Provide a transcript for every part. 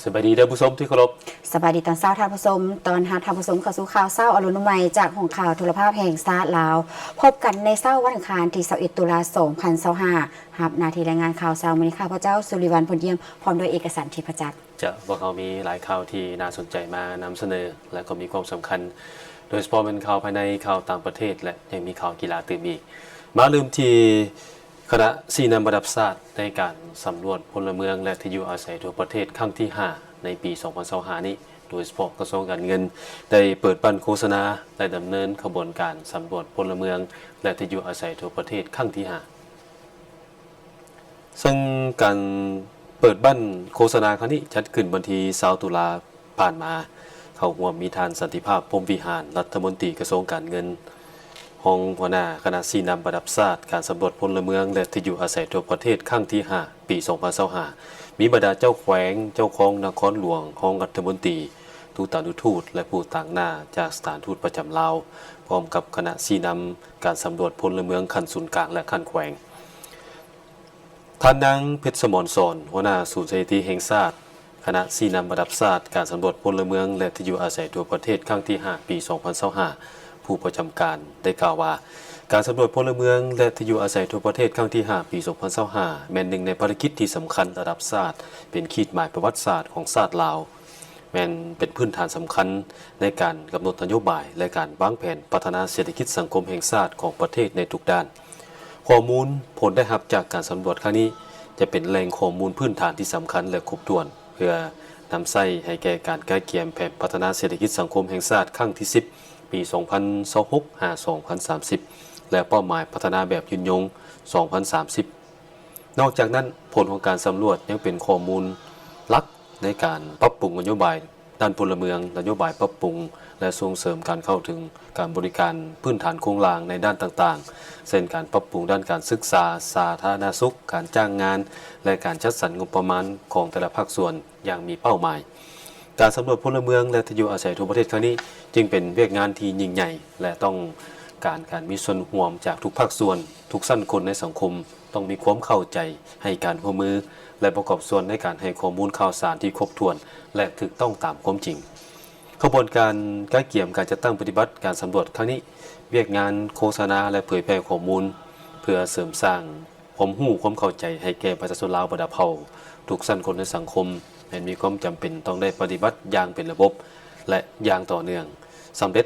สวัสดีท่านผู้ชมที่เคารพสบายดีตอนเช้าท่านผู้ชมตอนหาท่านผู้ชมเข้าสู่ข่าวเช้าอรุณใหม่จากของข่าวโทรภาพแห่งชาติลาวพบกันในเช้าวันอังคารที่21ตุลาคม2025รับหน้าที่รายงานข่าวเช้ามื้อนี้ข้าพเจ้าสุริวัลย์พลเยี่ยมพร้อมด้วยเอกสารทิพจักรพวกเขามีหลายข่าวที่น่าสนใจมานำเสนอและก็มีความสำคัญโดยเฉพาะเป็นข่าวภายในข่าวต่างประเทศและยังมีข่าวกีฬาตื่นอีกมาลืมที่คณะซีนำระดับชาติในการสำรวจพลเมืองและที่อยู่อาศัยทั่วประเทศครั้งที่5ในปี2025นี้โดยเฉพาะกระทรวงการเงินได้เปิดบั้นโฆษณาและดำเนินขบวนการสำรวจพลเมืองและที่อยู่อาศัยทั่วประเทศครั้งที่5ซึ่งการเปิดบั้นโฆษณาครั้งนี้จัดขึ้นวันที่20ตุลาผ่านมาเข้าร่วมมีทานสันติภาพพรหมวิหารรัฐมนตรีกระทรวงการเงินห้องหัวหน้าคณะซีนำระดับชาติการสำรวจพลเมืองและที่อยู่อาศัยทั่วประเทศครั้งที่5ปี2025มีบรรดาเจ้าแขวงเจ้าของนครหลวงห้องรัฐมนตรีทูตานุทูตและผู้ต่างหน้าจากสถานทูตประจำลาวพร้อมกับคณะซีนำการสำรวจพลเมืองขั้นศูนย์กลางและขั้นแขวงท่านนางเพชรสมรสอนหัวหน้าศูนย์สถิติแห่งชาติคณะซีนำระดับชาติการสำรวจพลเมืองและที่อยู่อาศัยทั่วประเทศครั้งที่5ปี2025ผู้ประจำการได้กล่าวว่าการสำรวจพลเมืองและที่อยู่อาศัยทั่วประเทศครั้งที่5ปี2025แม่นหนึ่งในภารกิจที่สำคัญระดับชาติเป็นขีดหมายประวัติศาสตร์ของชาติลาวแม่นเป็นพื้นฐานสำคัญในการกำหนดนโยบายและการวางแผนพัฒนาเศรษฐกิจสังคมแห่งชาติของประเทศในทุกด้านข้อมูลผลได้รับจากการสำรวจครั้งนี้จะเป็นแหล่งข้อมูลพื้นฐานที่สำคัญและครบถ้วนเพื่อนำใช้ให้แก่การแก้เกมแผนพัฒนาเศรษฐกิจสังคมแห่งชาติครั้งที่10ปี2026-2030และเป้าหมายพัฒนาแบบยืนยง2030นอกจากนั้นผลของการสำรวจยังเป็นข้อมูลหลักในการปรับปรุงนโยบายด้านพลเมืองนโยบายปรับปรุงและส่งเสริมการเข้าถึงการบริการพื้นฐานโครงสร้างในด้านต่างๆเช่นการปรับปรุงด้านการศึกษาสาธารณสุขการจ้างงานและการจัดสรรงบประมาณของแต่ละภาคส่วนอย่างมีเป้าหมายการสำรวจพลเมืองและที่อยู่อาศัยทั่วประเทศครั้งนี้จึงเป็นเวียกงานที่ยิ่งใหญ่และต้องการมีส่วนร่วมจากทุกภาคส่วนทุกชั้นคนในสังคมต้องมีความเข้าใจให้การร่วมมือและประกอบส่วนในการให้ข้อมูลข่าวสารที่ครบถ้วนและถูกต้องตามความจริงขบวนการใกล้เกี่ยมการจัดตั้งปฏิบัติการสำรวจครั้งนี้เวียกงานโฆษณาและเผยแพร่ข้อมูลเพื่อเสริมสร้างความรู้ความเข้าใจให้แก่ประชาชนลาวบรรดาเผ่าทุกชั้นคนในสังคมและมีความจำเป็นต้องได้ปฏิบัติอย่างเป็นระบบและอย่างต่อเนื่องสำเร็จ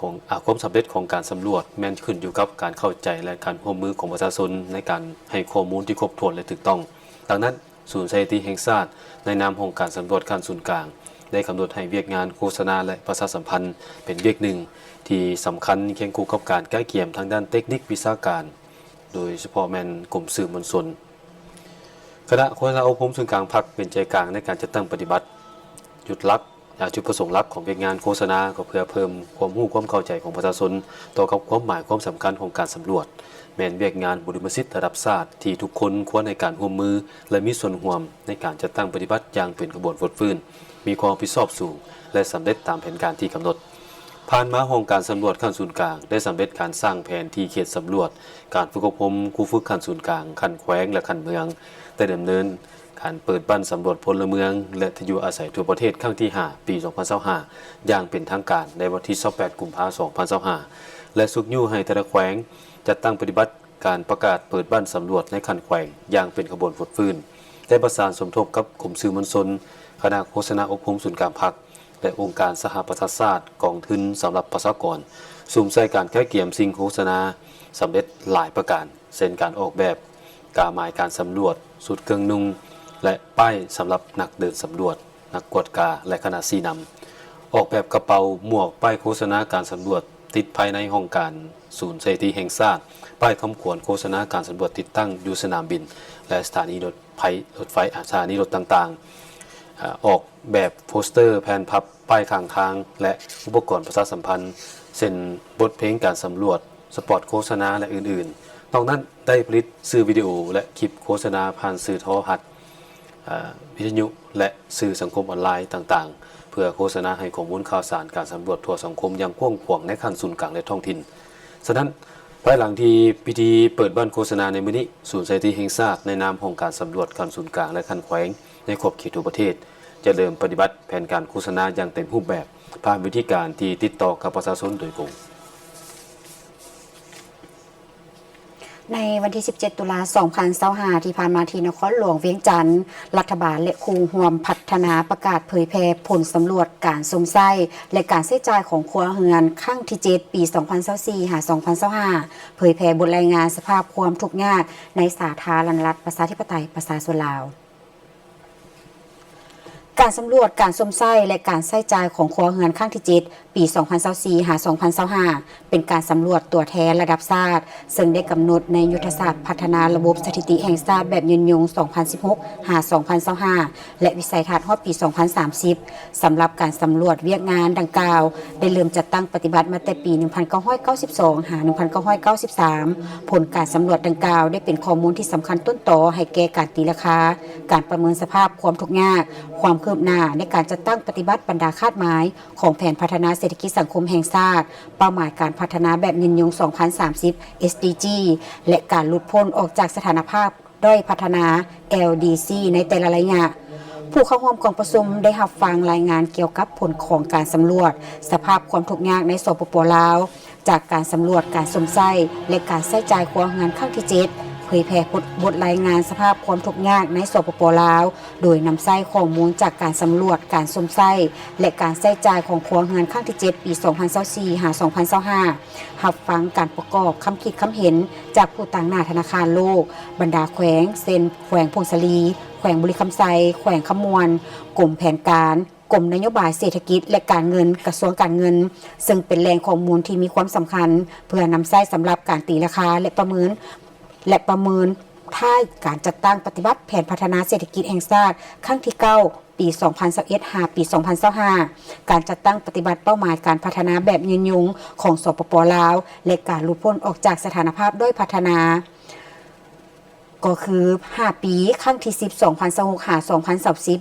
ของความสำเร็จของการสำรวจแม้นขึ้นอยู่กับการเข้าใจและการร่วมมือของประชาชนในการให้ข้อมูลที่ครบถ้วนและถูกต้องดังนั้นศูนย์สถิติแห่งชาติในนามของการสำรวจขั้นศูนย์กลางได้กำหนดให้เวียกงานโฆษณาและประชาสัมพันธ์เป็นเวียกหนึ่งที่สำคัญเคียงคู่กับการใกล้เคียงทางด้านเทคนิควิชาการโดยเฉพาะแม่นกลุ่มสื่อมวลชนคณะโฆษณาอบรมศูนย์กลางพรรคเป็นใจกลางในการจัดตั้งปฏิบัติจุดประสงค์หลักของเวียกงานโฆษณาก็เพื่อเพิ่มความรู้ความเข้าใจของประชาชนต่อกับความหมายความสำคัญของการสำรวจแม้นเวียกงานบริมสิทธิ์ระดับชาติที่ทุกคนควรในการร่วมมือและมีส่วนร่วมในการจัดตั้งปฏิบัติอย่างเป็นกระบวนการฟื้นมีความรับผิดชอบสูงและสำเร็จตามแผนการที่กำหนดผ่านมาห้องการสำรวจขั้นศูนย์กลางได้สำเร็จการสร้างแผนที่เขตสำรวจการฝึกอบรมครูฝึกขั้นศูนย์กลางขั้นแขวงและขั้นเมืองได้ดำเนินการเปิดบ้านสำรวจพลเมืองและที่อยู่อาศัยทั่วประเทศครั้งที่5ปี2025อย่างเป็นทางการในวันที่28กุมภาพันธ์2025และสุกยู่ให้แต่ละแขวงจัดตั้งปฏิบัติการประกาศเปิดบ้านสำรวจในขั้นแขวงอย่างเป็นขบวนฟื้นได้ประสานสมทบกับกรมสื่อมวลชนคณะโฆษณาอบรมศูนย์กลางพรรคและองค์การสหประชาชาติกองทุนสำหรับประชากรสุ่มใส่การแก้เกี่ยมสิ่งโฆษณาสำเร็จหลายประการเช่นการออกแบบกาหมายการสำรวจสุดเครื่องนุ่งและป้ายสำหรับนักเดินสำรวจนักกวดกาและคณะซีนำออกแบบกระเป๋าหมวกป้ายโฆษณาการสำรวจติดภายในห้องการศูนย์สถิติแห่งชาติป้ายคำขวัญโฆษณาการสำรวจติดตั้งอยู่สนามบินและสถานีรถไฟสถานีรถต่างๆออกแบบโปสเตอร์แผ่นพับป้ายข้างทางและอุปกรณ์ประชาสัมพันธ์เช่นบทเพลงการสำรวจสปอตโฆษณาและอื่นๆนอกนั้นได้ผลิตสื่อวิดีโอและคลิปโฆษณาผ่านสื่อโทรทัศน์วิทยุและสื่อสังคมออนไลน์ต่างๆเพื่อโฆษณาให้ข้อมูลข่าวสารการสำรวจทั่วสังคมอย่างกว้างขวางในขั้นศูนย์กลางและท้องถิ่นฉะนั้นภายหลังที่พิธีเปิดบ้านโฆษณาในมื้อนี้ศูนย์สถิติแห่งชาติในนามของการสำรวจขั้นศูนย์กลางและขั้นแขวงในขอบเขตทั่วประเทศ จะเริ่มปฏิบัติแผนการโฆษณาอย่างเต็มรูปแบบผ่านวิธีการที่ติดต่อกับประชาชนโดยตรงในวันที่ 17 ตุลา2025ที่ผ่านมาที่นครหลวงเวียงจันทร์รัฐบาลและครูร่วมพัฒนาประกาศเผยแพร่ผลสำรวจการสมไส้และการใช้จ่ายของครัวเรือนครั้งที่ 7 ปี 2024-2025 เผยแพร่บทรายงานสภาพความทุกข์ยากในสาธารณรัฐประชาธิปไตยประชาชนลาวการสำรวจการสมไส้และการใช้จ่ายของครัวเรือนครั้งที่ 7 ปี 2024-2025 เป็นการสำรวจตัวแทนระดับชาติซึ่งได้กำหนดในยุทธศาสตร์พัฒนาระบบสถิติแห่งชาติแบบยืนยง 2016-2025 และวิสัยทัศน์ฮอดปี 2030 สำหรับการสำรวจเวียกงานดังกล่าวได้เริ่มจัดตั้งปฏิบัติมาแต่ปี 1992 1993 ผลการสำรวจดังกล่าวได้เป็นข้อมูลที่สำคัญต้นตอให้แก่การตีราคาการประเมินสภาพความทุกข์ยากความคืบหน้าในการจัดตั้งปฏิบัติบรรดาคาดหมายของแผนพัฒนาเศรษฐกิจสังคมแห่งชาติเป้าหมายการพัฒนาแบบยืนยง 2030 SDG และการหลุดพ้นออกจากสถานภาพด้อยพัฒนา LDC ในแต่ละระยะผู้เข้าร่วมกองประชุมได้รับฟังรายงานเกี่ยวกับผลของการสำรวจสภาพความทุกข์ยากในสปป.ลาวจากการสำรวจการสมไส้และการใช้จ่ายครัวเรือนครั้งที่ 7เผยแพร่บทรายงานสภาพความทุกข์ยากในสปป.ลาวโดยนำไส้ข้อมูลจากการสำรวจการสมไส้และการใช้จ่ายของครัวเรือนครั้งที่ 7 ปี 2024-2025 รับฟังการประกอบคำคิดคำเห็นจากผู้ต่างหน้าธนาคารโลกบรรดาแขวงเซนแขวงพงศลีแขวงบุรีคำไซแขวงขมวนกรมแผนการกรมนโยบายเศรษฐกิจและการเงินกระทรวงการเงินซึ่งเป็นแหล่งข้อมูลที่มีความสำคัญเพื่อนำไส้สำหรับการตีราคาและประเมินท่าการจัดตั้งปฏิบัติแผนพัฒนาเศรษฐกิจแห่งชาติครั้งที่ 9 ปี 2021 5 ปี 2025 การจัดตั้งปฏิบัติเป้าหมายการพัฒนาแบบยืนยงของสปป.ลาวและการหลุดพ้นออกจากสถานภาพด้อยพัฒนาก็คือ 5 ปีครั้งที่ 10 2026-2030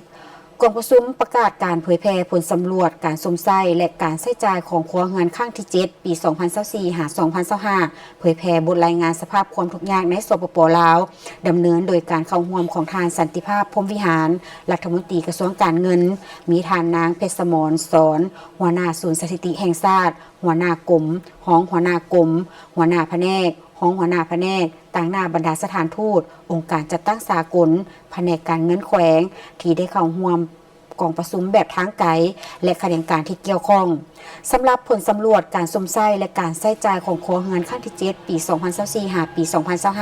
กองประชุมประกาศการเผยแพร่ผลสำรวจการสมไส้และการใช้จ่ายของครัวเรือนครั้งที่ 7 ปี 2024-2025 เผยแพร่บทรายงานสภาพความทุกข์ยากในสปป.ลาวดำเนินโดยการเข้าร่วมของทานสันติภาพพรหมวิหารรัฐมนตรีกระทรวงการเงินมีทานนางเพชรสมรสอนหัวหน้าศูนย์สถิติแห่งชาติหัวหน้ากรมห้องหัวหน้ากรมหัวหน้าแผนกห้องหัวหน้าแผนกต่างหน้าบรรดาสถานทูตองค์การจัดตั้งสากลแผนกการเงินแขวงที่ได้เข้าร่วมกองประชุมแบบทางไกลและคณะการที่เกี่ยวข้องสำหรับผลสำรวจการสมไส้และการใช้จ่ายของครัวเรือนครั้งที่ 7 ปี 2024 ปี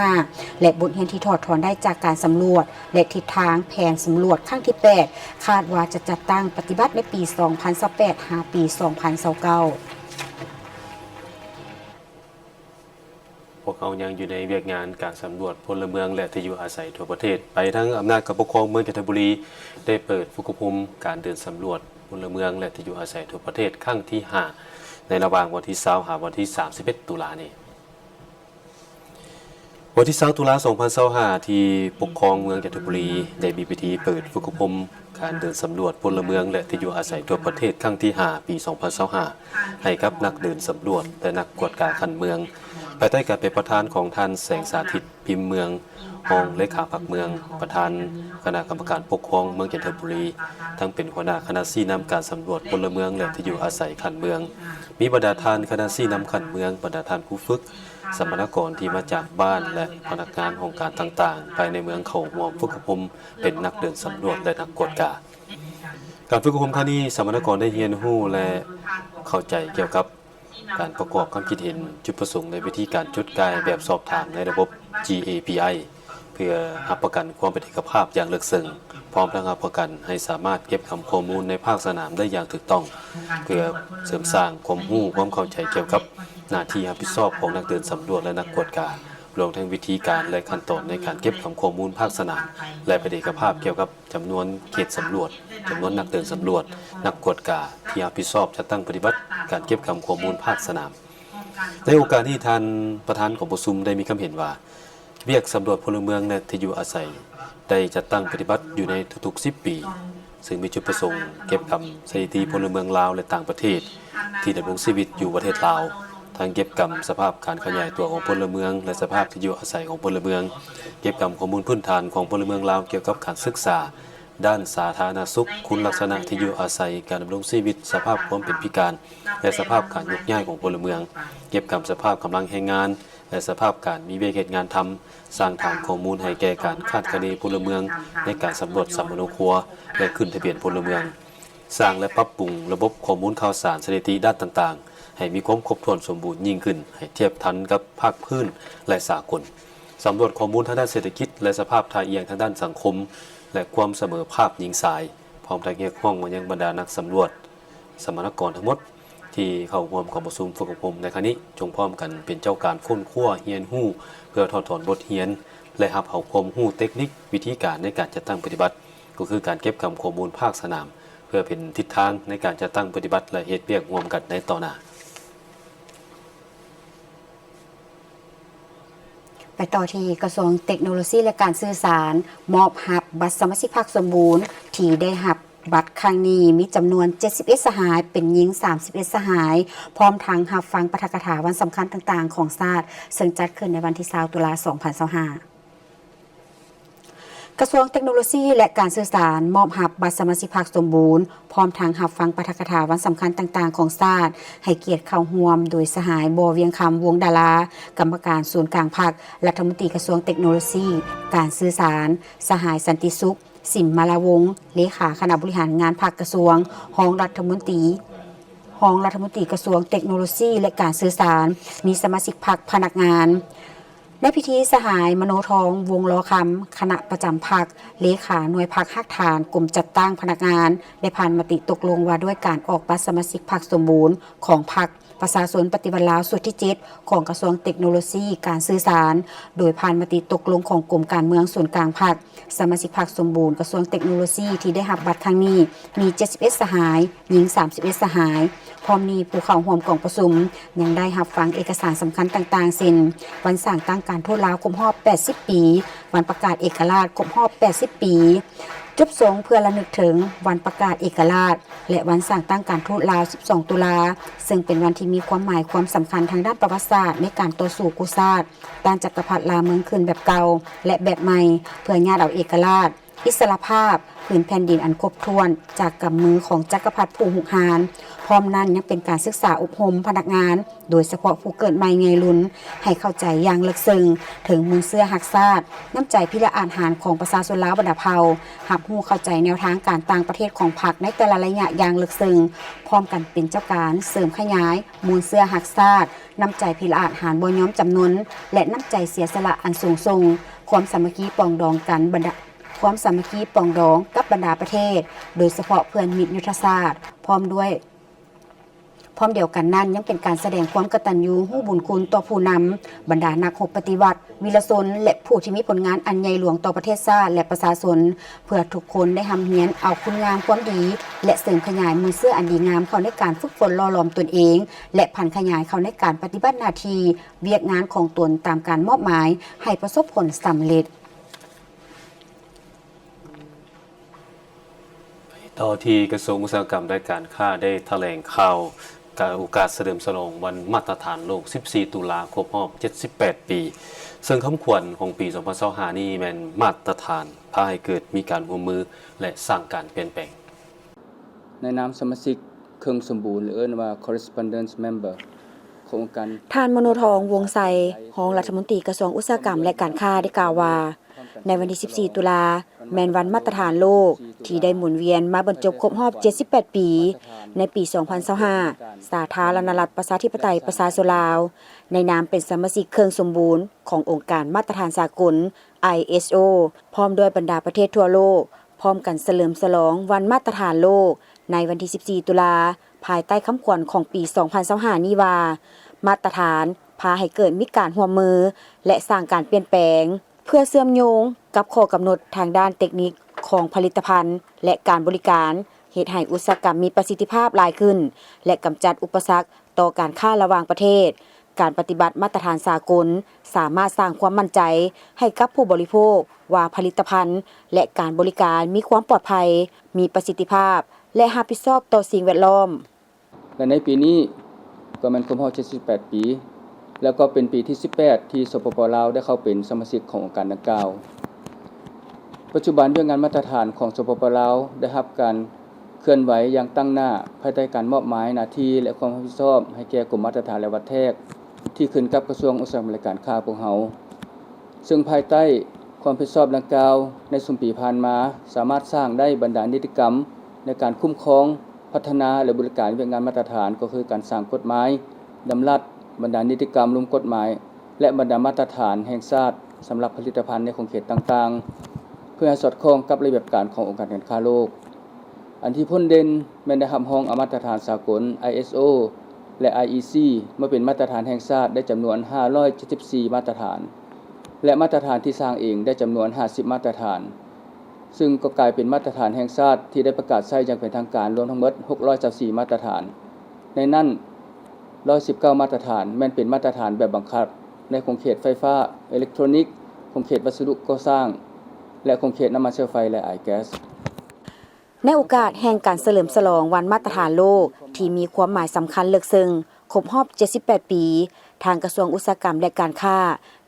2025 และบทเรียนที่ถอดถอนได้จากการสำรวจและทิศทางแผนสำรวจครั้งที่ 8 คาดว่าจะจัดตั้งปฏิบัติในปี 2028 ปี 2029พวกเขายังอยู่ในเวียกงานการสำรวจพลเมืองและที่อยู่อาศัยทั่วประเทศไปทั้งอำนาจกับปกครองเมืองจันทบุรีได้เปิดฝึกอบรมการเดินสำรวจพลเมืองและที่อยู่อาศัยทั่วประเทศครั้งที่ 5 ในระหว่างวันที่20หาวันที่31ตุลานี้วันที่20ตุลา2025ที่ปกครองเมืองจันทบุรีได้มีพิธีเปิดฝึกอบรมการเดินสำรวจพลเมืองและที่อยู่อาศัยทั่วประเทศครั้งที่ 5 ปี 2025 ให้กับนักเดินสำรวจและนักกวดการคันเมืองภายใต้การเป็นประธานของท่านแสงสาธิตพิมพ์เมืองรองเลขาพรรคเมืองประธานคณะกรรมการปกครองเมืองจันทบุรีทั้งเป็นหัวหน้าคณะชี้นำการสำรวจพลเมืองและที่อยู่อาศัยคันเมืองมีบรรดาท่านคณะชี้นำคันเมืองบรรดาท่านผู้ฝึกสมณกรที่มาจากบ้านและพนักงานของการต่างๆภายในเมืองเขาร่วมฝึกอบรมเป็นนักเดินสำรวจและนักกวดการฝึกอบรมครั้งนี้สมณกรได้เรียนรู้และเข้าใจเกี่ยวกับการประกอบความคิดเห็นจุดประสงค์ในวิธีการจดกายแบบสอบถามในระบบ GAPI เพื่อรับประกันความเป็นเอกภาพอย่างลึกซึ้งพร้อมทั้งรับประกันให้สามารถเก็บข้อมูลในภาคสนามได้อย่างถูกต้องเพื่อเสริมสร้างความรู้ความเข้าใจเกี่ยวกับหน้าที่รับผิดชอบของนักเดินสำรวจและนักกวดการรวมทั้งวิธีการและขั้นตอนในการเก็บข้อมูลภาคสนามและเป็นเอกภาพเกี่ยวกับจำนวนเขตสำรวจจำนวนนักเดินสำรวจนักกวดการที่รับผิดชอบจะตั้งปฏิบัติการเก็บข้อมูลภาคสนามในโอกาสที่ท่านประธานของประชุมได้มีความเห็นว่าเวียกสำรวจพลเมืองและที่อยู่อาศัยได้จัดตั้งปฏิบัติอยู่ในทุกๆ10 ปีซึ่งมีจุดประสงค์เก็บสถิติพลเมืองลาวและต่างประเทศที่ดำรงชีวิตอยู่ประเทศลาวทางเก็บสภาพการขยายตัวของพลเมืองและสภาพที่อยู่อาศัยของพลเมืองเก็บข้อมูลพื้นฐานของพลเมืองลาวเกี่ยวกับการศึกษา ด้านสาธารณสุขคุณลักษณะที่อยู่อาศัยการดำรงชีวิตสภาพความเป็นพิการและสภาพการยกย้ายของพลเมืองเก็บกำสภาพกำลังแรงงานและสภาพการมีเวรเหตุงานทำสร้างฐานข้อมูลให้แก่การคาดคะเนพลเมืองในการสำรวจสัมมโนครัวและขึ้นทะเบียนพลเมืองสร้างและปรับปรุงระบบข้อมูลข่าวสารสถิติด้านต่างๆให้มีความครบถ้วนสมบูรณ์ยิ่งขึ้นให้เทียบทันกับภาคพื้นและสากลสำรวจข้อมูลทางด้านเศรษฐกิจและสภาพท่าเอียงทางด้านสังคมและความเสมอภาคหญิงชายพร้อมทั้งเรียกร้องมายังบรรดานักสำรวจสมณกรทั้งหมดที่เข้าร่วมการประชุมฝึกอบรมในครั้งนี้จงพร้อมกันเป็นเจ้าการค้นคว้าเรียนรู้เพื่อถอดถอนบทเรียนและรับเอาความรู้เทคนิควิธีการในการจัดตั้งปฏิบัติก็คือการเก็บข้อมูลภาคสนามเพื่อเป็นทิศทางในการจัดตั้งปฏิบัติและเฮ็ดเวียกร่วมกันในต่อหน้าไปต่อที่กระทรวงเทคโนโลยีและการสื่อสารมอบหับบัตรสมาชิกพรรคสมบูรณ์ที่ได้หับบัตรครั้งนี้มีจำนวน71สหายเป็นหญิง31สหายพร้อมทั้งหับฟังปาฐกถาวันสำคัญต่างๆของชาติซึ่งจัดขึ้นในวันที่20ตุลาคม2025กระทรวงเทคโนโลยีและการสื่อสารมอบหับบัตรสมาชิกพรรคสมบูรณ์พร้อมทั้งหับฟังปาฐกถาวันสำคัญต่างๆของชาติให้เกียรติเข้าร่วมโดยสหายบเวียงคำวงดารากรรมการศูนย์กลางพรรครัฐมนตรีกระทรวงเทคโนโลยีการสื่อสารสหายสันติสุขสิมมาลาวงศ์เลขาคณะบริหารงานพรรคกระทรวงรองรัฐมนตรีกระทรวงเทคโนโลยีและการสื่อสารมีสมาชิกพรรคพนักงานในพิธีสหายมโนทองวงล้อคำคณะประจำพรรคเลขาหน่วยพรรคฮักฐานกลุ่มจัดตั้งพนักงานได้ผ่านมติตกลงว่าด้วยการออกบัตรสมาชิกพรรคสมบูรณ์ของพรรคประชาชนปฏิวัติลาวสุดที่7ของกระทรวงเทคโนโลยีการสื่อสารโดยผ่านมติตกลงของกรมการเมืองส่วนกลางพรรคสมาชิกพรรคสมบูรณ์กระทรวงเทคโนโลยีที่ได้รับบัตรครั้งนี้มี71สหายหญิง31สหายพร้อมนี้ผู้เข้าร่วมกองประชุมยังได้รับฟังเอกสารสำคัญต่างๆเช่นวันสร้างตั้งการโทษลาวครบรอบ80ปีวันประกาศเอกราชครบรอบ80ปีจุดสงเพื่อระลึกถึงวันประกาศเอกราชและวันสร้างตั้งการทูตลาว12ตุลาซึ่งเป็นวันที่มีความหมายความสำคัญทางด้านประวัติศาสตร์ในการต่อสู้กู้ชาติต้านจักรพรรดิลาวเมืองคืนแบบเก่าและแบบใหม่เพื่อญาติเอาเอกราชอิสรภาพพื้นแผ่นดินอันครบถ้วนจากกำมือของจักรพรรดิผู้หุกหาญพร้อมนั้นยังเป็นการศึกษาอบรมพนักงานโดยเฉพาะผู้เกิดใหม่ไงลุ้นให้เข้าใจอย่างลึกซึ้งถึงมูลเสื้อหักชาติน้ำใจพิละอาหารของประชาชนลาวบรรดาเผ่าหับหู้เข้าใจแนวทางการต่างประเทศของพรรคในแต่ละระยะอย่างลึกซึ้งพร้อมกันเป็นเจ้าการเสริมขยายมูลเสื้อหักชาติน้ำใจพิละอาหารบ่ยอมจำนนและน้ำใจเสียสละอันสูงส่งความสามัคคีปองดองกันความสามัคคีปองดองกับบรรดาประเทศโดยเฉพาะเพื่อนมิตรยุทธศาสตร์พร้อมเดียวกันนั้นยังเป็นการแสดงความกตัญญูรู้บุญคุณต่อผู้นำบรรดานักรบปฏิวัติวีรชนและผู้ที่มีผลงานอันใหญ่หลวงต่อประเทศชาติและประชาชนเพื่อทุกคนได้ทำเฮียนเอาคุณงามความดีและเสริมขยายมือเสื้ออันดีงามเข้าในการฝึกฝนหล่อหลอมตนเองและผันขยายเข้าในการปฏิบัติหน้าที่เวียกงานของตนตามการมอบหมายให้ประสบผลสำเร็จต่อที่กระทรวงอุตสาหกรรมและการค้าได้แถลงข่าวการโอกาสเฉลิมฉลองวันมาตรฐานโลก 14 ตุลาครบรอบ 78 ปี ซึ่งคำขวัญของปี 2025 นี้แม่นมาตรฐานพาให้เกิดมีการร่วมมือและสร้างการเปลี่ยนแปลงในนามสมาชิกเครื่องสมบูรณ์หรือเอิ้นว่า correspondence member ขององค์การท่านมโนทองวงไซรองรัฐมนตรีกระทรวงอุตสาหกรรมและการค้าได้กล่าวว่าในวันที่ 14 ตุลาแม่นวันมาตรฐานโลกที่ได้หมุนเวียนมาบรรจบครบรอบ 78 ปีในปี 2025 สาธารณรัฐประชาธิปไตยประชาชนลาวในนามเป็นสมาชิกเครื่องสมบูรณ์ขององค์การมาตรฐานสากล ISO พร้อมด้วยบรรดาประเทศทั่วโลกพร้อมกันเฉลิมฉลองวันมาตรฐานโลกในวันที่ 14 ตุลาภายใต้คำขวัญของปี 2025 นี้ว่ามาตรฐานพาให้เกิดมีการร่วมมือและสร้างการเปลี่ยนแปลงเพื่อเชื่อมโยงกับข้อกำหนดทางด้านเทคนิคของผลิตภัณฑ์และการบริการเฮ็ดให้อุตสาหกรรมมีประสิทธิภาพหลายขึ้นและกำจัดอุปสรรคต่อการค้าระหว่างประเทศการปฏิบัติมาตรฐานสากลสามารถสร้างความมั่นใจให้กับผู้บริโภคว่าผลิตภัณฑ์และการบริการมีความปลอดภัยมีประสิทธิภาพและรับผิดชอบต่อสิ่งแวดล้อมและในปีนี้ก็มันครบรอบ78 ปีแล้วก็เป็นปีที่ 18 ที่สปป.ลาวได้เข้าเป็นสมาชิกขององค์การดังกล่าว ปัจจุบันเรื่องงานมาตรฐานของสปปลาวได้รับการเคลื่อนไหวอย่างตั้งหน้าภายใต้การมอบหมายหน้าที่และความรับผิดชอบให้แก่กรมมาตรฐานและวัดแทกที่ขึ้นกับกระทรวงอุตสาหกรรมและการค้าพวกเฮาซึ่งภายใต้ความรับผิดชอบดังกล่าวในสุมปีผ่านมาสามารถสร้างได้บรรดานิติกรรมในการคุ้มครองพัฒนาและบริการเรื่องงานมาตรฐานก็คือการสร้างกฎหมายดำรัสบรรดานิติกรรมรวมกฎหมายและบรรดามาตรฐานแห่งชาติสำหรับผลิตภัณฑ์ในของเขตต่างๆเพื่อให้สอดคล้องกับระเบียบการขององค์การการค้าโลกอันที่พ้นเด่นแม้นได้รับรองเอามาตรฐานสากล ISO และ IEC มาเป็นมาตรฐานแห่งชาติได้จำนวน574มาตรฐานและมาตรฐานที่สร้างเองได้จำนวน50มาตรฐานซึ่งก็กลายเป็นมาตรฐานแห่งชาติที่ได้ประกาศใช้อย่างเป็นทางการรวมทั้งหมด624มาตรฐานในนั้น119มาตรฐานแม่นเป็นมาตรฐานแบบบังคับในของเขตไฟฟ้าอิเล็กทรอนิกส์ของเขตวัสดุก่อสร้างและของเขตน้ำมันเชื้อไฟและไอแก๊สในโอกาสแห่งการเฉลิมฉลองวันมาตรฐานโลกที่มีความหมายสำคัญลึกซึ้งครบรอบ78ปีทางกระทรวงอุตสาหกรรมและการค้า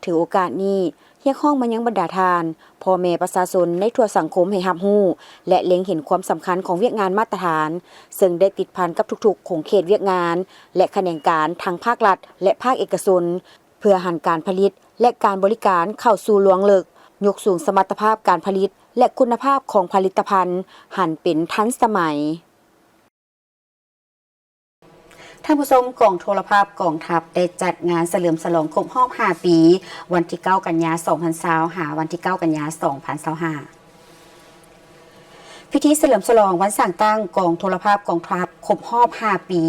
ถือโอกาสนี้เรียกร้องมายังบรรดาทานพ่อแม่ประชาชนในทั่วสังคมให้รับรู้และเล็งเห็นความสำคัญของเวียกงานมาตรฐานซึ่งได้ติดพันกับทุกๆของเขตเวียกงานและแขนงการทางภาครัฐและภาคเอกชนเพื่อหันการผลิตและการบริการเข้าสู่ลวงลึกยกสูงสมรรถภาพการผลิตและคุณภาพของผลิตภัณฑ์หันเป็นทันสมัยท่านผู้ชมกองโทรภาพกองทัพได้จัดงานเฉลิมฉลองครบรอบ5ปีวันที่9กันยายน2020หาวันที่9กันยายน2025พิธีเฉลิมฉลองวันสั่งตั้งกองโทรภาพกองทัพครบรอบ5ปี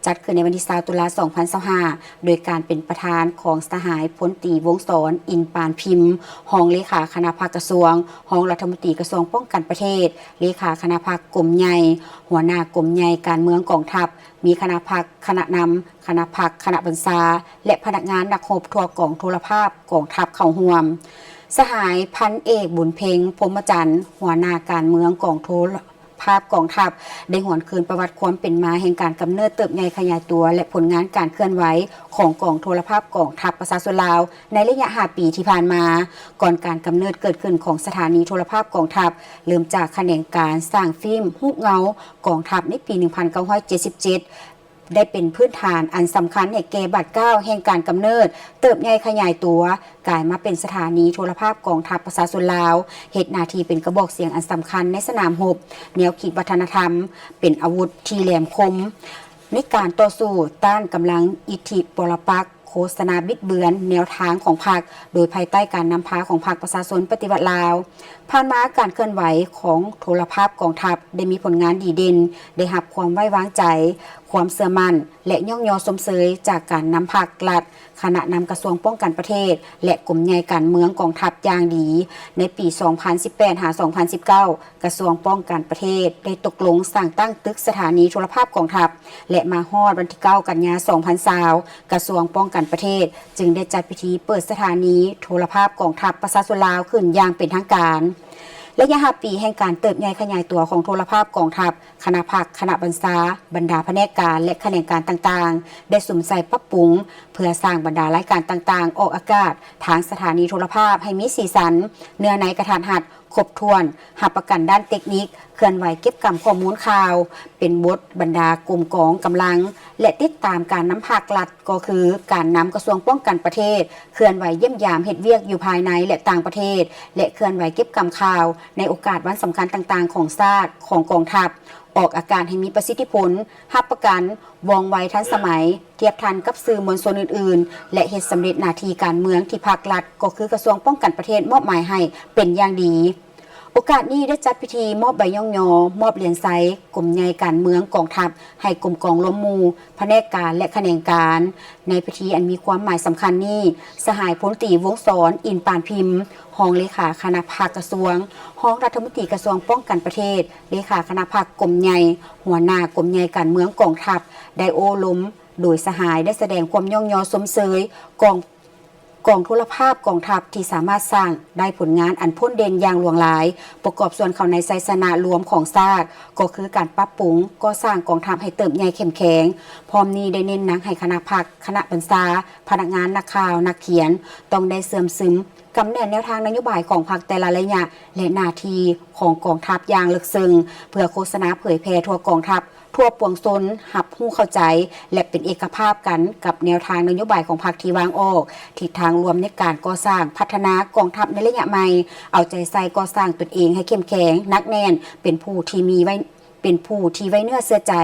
จัดขึ้นในวันที่20ตุลาคม2025โดยการเป็นประธานของสหายพลตรีวงศรอินปานพิมพ์รองเลขาคณะภาคกระทรวงรองรัฐมนตรีกระทรวงป้องกันประเทศเลขาคณะภาคกรมใหญ่หัวหน้ากรมใหญ่การเมืองกองทัพมีคณะภาคคณะนำคณะภาคคณะบัญชาและพนักงานนักรบทั่วกองโทรภาพกองทัพเข้าร่วมสหายพันเอกบุญเพ็งพรหมจันทร์หัวหน้าการเมืองกองโทรภาพกองทัพได้หวนคืนประวัติความเป็นมาแห่งการกำเนิดเติบใหญ่ขยายตัวและผลงานการเคลื่อนไหวของกองโทรภาพกองทัพประชาชนลาวในระยะ5ปีที่ผ่านมาก่อนการกำเนิดเกิดขึ้นของสถานีโทรภาพกองทัพเริ่มจากแขนงการสร้างฟิล์มรูปเงากองทัพในปี 1977ได้เป็นพื้นฐานอันสำคัญให้แก่บัดเก้าแห่งการกำเนิดเติบใหญ่ขยายตัวกลายมาเป็นสถานีโทรภาพกองทัพประชาชนลาวเฮ็ดหน้าที่เป็นกระบอกเสียงอันสำคัญในสนามรบแนวคิดวัฒนธรรมเป็นอาวุธที่แหลมคมในการต่อสู้ต้านกำลังอิทธิปรปักษ์โฆษณาบิดเบือนแนวทางของพรรคโดยภายใต้การนำพาของพรรคประชาชนปฏิวัติลาวผ่านมาการเคลื่อนไหวของโทรภาพกองทัพได้มีผลงานดีเด่นได้รับความไว้วางใจความเสื่อมั่นและย่องยอสมเสยจากการนำพรรครัฐคณะนำกระทรวงป้องกันประเทศและกรมใหญ่การเมืองกองทัพอย่างดีในปี 2018 หา 2019 กระทรวงป้องกันประเทศได้ตกลงสั่งตั้งตึกสถานีโทรภาพกองทัพและมาฮอดวันที่ 9 กันยายน 2020 กระทรวงป้องกันประเทศจึงได้จัดพิธีเปิดสถานีโทรภาพกองทัพประชาชนลาวขึ้นอย่างเป็นทางการระยะ5ปีแห่งการเติบใหญ่ขยายตัวของโทรภาพกองทัพคณะภาคคณะบัญชาบรรดาแผนกการและแขนงการต่างๆได้สุ่มใส่ปรับปรุงเพื่อสร้างบรรดารายการต่างๆออกอากาศทางสถานีโทรภาพให้มีสีสันเนื้อในกระทัดหัดครบถ้วนหับประกันด้านเทคนิคเคลื่อนไหวเก็บกำข้อมูลข่าวเป็นบทบรรดากลุ่มกองกำลังและติดตามการนำภาครัฐก็คือการนำกระทรวงป้องกันประเทศเคลื่อนไหวเยี่ยมยามเฮ็ดเวียกอยู่ภายในและต่างประเทศและเคลื่อนไหวเก็บกำข่าวในโอกาสวันสำคัญต่างๆของชาติของกองทัพออกอาการให้มีประสิทธิผลหับประกันว่องไวทันสมัยเทียบทันกับสื่อมวลชนอื่นๆและเฮ็ดสำเร็จหน้าที่การเมืองที่ภาครัฐก็คือกระทรวงป้องกันประเทศมอบหมายให้เป็นอย่างดีโอกาสนี้ได้จัดพิธีมอบใบย่องยอมอบเหรียญไซกลุ่มใหญ่การเมืองกองทัพให้กลุ่มกองล้มมูแผนกการและแขนงการในพิธีอันมีความหมายสำคัญนี้สหายพลตรีวงศรอินปานพิมพ์รองเลขาคณะภาคกระทรวงรองรัฐมนตรีกระทรวงป้องกันประเทศเลขาคณะภาคกรมใหญ่หัวหน้ากรมใหญ่การเมืองกองทัพได้โอ้ล้มโดยสหายได้แสดงความย่องยอสมเสยกองโทรภาพกองทัพที่สามารถสร้างได้ผลงานอันพ้นเด่นอย่างหลวงหลายประกอบส่วนเข้าในไซสนารวมของชาติก็คือการปรับปรุงก็สร้างกองทัพให้เติบใหญ่เข้มแข็งพร้อมนี้ได้เน้นหนักให้คณะภาคคณะบัญชาพนักงานนักข่าวนักเขียนต้องได้เสริมซึม กำแนนแนวทางนโยบายของพรรคแต่ละระยะและหน้าที่ของกองทัพอย่างลึกซึ้งเพื่อโฆษณาเผยแพร่ทั่วกองทัพทั่วปวงชนหับหู้เข้าใจและเป็นเอกภาพกันกับแนวทางนโยบายของพรรคที่วางออกทิศทางรวมในการก่อสร้างพัฒนากองทัพในระยะใหม่เอาใจใส่ก่อสร้างตนเองให้เข้มแข็งนักแน่นเป็นผู้ที่ไว้เนื้อเสื้อใจ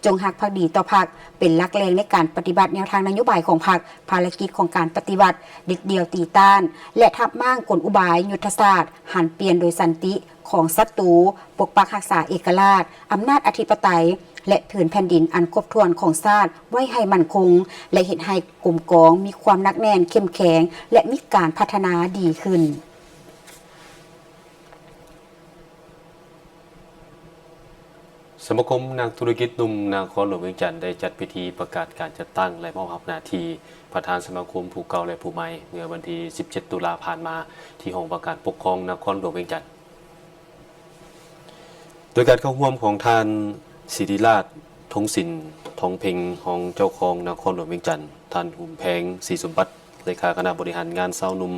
จงหักภักดีต่อพรรคเป็นหลักแรงในการปฏิบัติแนวทางนโยบายของพรรคภารกิจของการปฏิบัติเด็ดเดียวตีต้านและทับม่างกลอุบายยุทธศาสตร์หันเปลี่ยนโดยสันติของศัตรูปกปักรักษาเอกราชอำนาจอธิปไตยและผืนแผ่นดินอันครบถ้วนของชาติไว้ให้มั่นคงและเห็นให้กลุ่มกองมีความหนักแน่นเข้มแข็งและมีการพัฒนาดีขึ้นสมาคมนักธุรกิจหนุ่มนครหลวงเวียงจันทร์ได้จัดพิธีประกาศการจัดตั้งและมอบหน้าที่ประธานสมาคมผู้เก่าและผู้ใหม่เมื่อวันที่ 17 ตุลาผ่านมาที่ห้องประกาศปกครองนครหลวงเวียงจันทร์โดยการเข้าร่วมของท่านศิริราชทงศิลป์ทองเพ็งของเจ้าของนครหลวงเวียงจันทร์ท่านหุ่มแพงศรีสมบัติเลขาคณะบริหารงานสาวหนุ่ม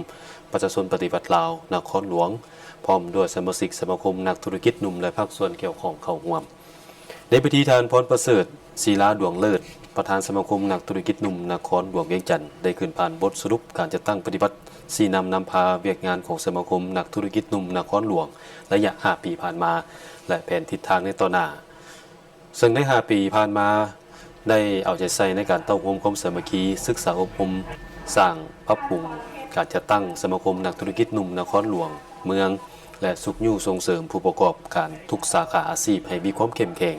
ประชาชนปฏิบัติลาวนครหลวงพร้อมด้วยสมาชิกสมาคมนักธุรกิจหนุ่มและภาคส่วนเกี่ยวข้องเข้าร่วมในพิธีทานพรประเสริฐศิลาดวงเลิศประธานสมาคมนักธุรกิจหนุ่มนครหลวงเวียงจันทร์ได้ขึ้นผ่านบทสรุปการจัดตั้งปฏิบัติสีนำพาเวียกงานของสมาคมนักธุรกิจหนุ่มนครหลวงระยะ 5 ปีผ่านมาและแผนทิศทางในต่อหน้าซึ่งใน 5 ปีผ่านมาได้เอาใจใส่ในการเต้าร่วมความสามัคคีศึกษาอบรมสร้างปรับปรุงการจัดตั้งสมาคมนักธุรกิจหนุ่มนครหลวงเมืองและสุขยู่ส่งเสริมผู้ประกอบการทุกสาขาอาชีพให้มีความเข้มแข็ง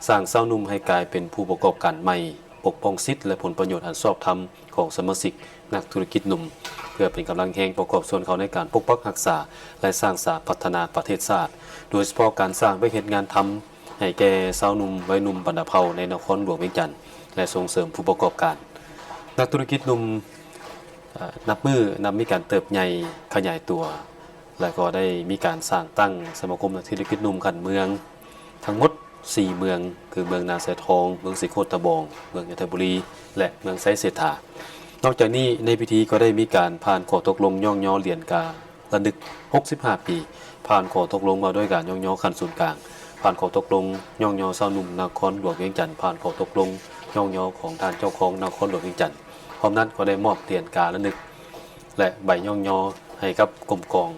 สร้างสาวนุ่มให้กลายเป็นผู้ประกอบการใหม่ปกป้องสิทธิและผลประโยชน์อันชอบธรรมของสมาชิกนักธุรกิจหนุ่มเพื่อเป็นกำลังแห่งประกอบส่วนเขาในการปกปักรักษาและสร้างสรรค์พัฒนาประเทศชาติโดยเฉพาะการสร้างไปเฮ็ดงานทำให้แก่สาวนุ่มวัยหนุ่มบรรดาเผ่าในนครหลวงเวียงจันทร์และส่งเสริมผู้ประกอบการนักธุรกิจหนุ่มนับมีการเติบใหญ่ขยายตัวและก็ได้มีการสร้างตั้งสมาคมนักธุรกิจหนุ่มขันเมืองทั้งหมด4 เมืองคือเมืองนาแสทองเมืองสิโคตะบองเมืองยะทบุรีและเมืองไซเศรษฐานอกจากนี้ในพิธีก็ได้มีการผ่านข้อตกลงย่องย่อเหรียญการะลึก65 ปีผ่านข้อตกลงมาด้วยการย่องย่อขั้นศูนย์กลางผ่านข้อตกลงย่องย่อสาวหนุ่มนครหลวงเวียงจันทร์ผ่านข้อตกลงย่องย่อของท่านเจ้าของนครหลวงเวียงจันทร์พร้อมนั้นก็ได้มอบเหรียญการะลึกและใบย่องย่อให้กับกรมกอง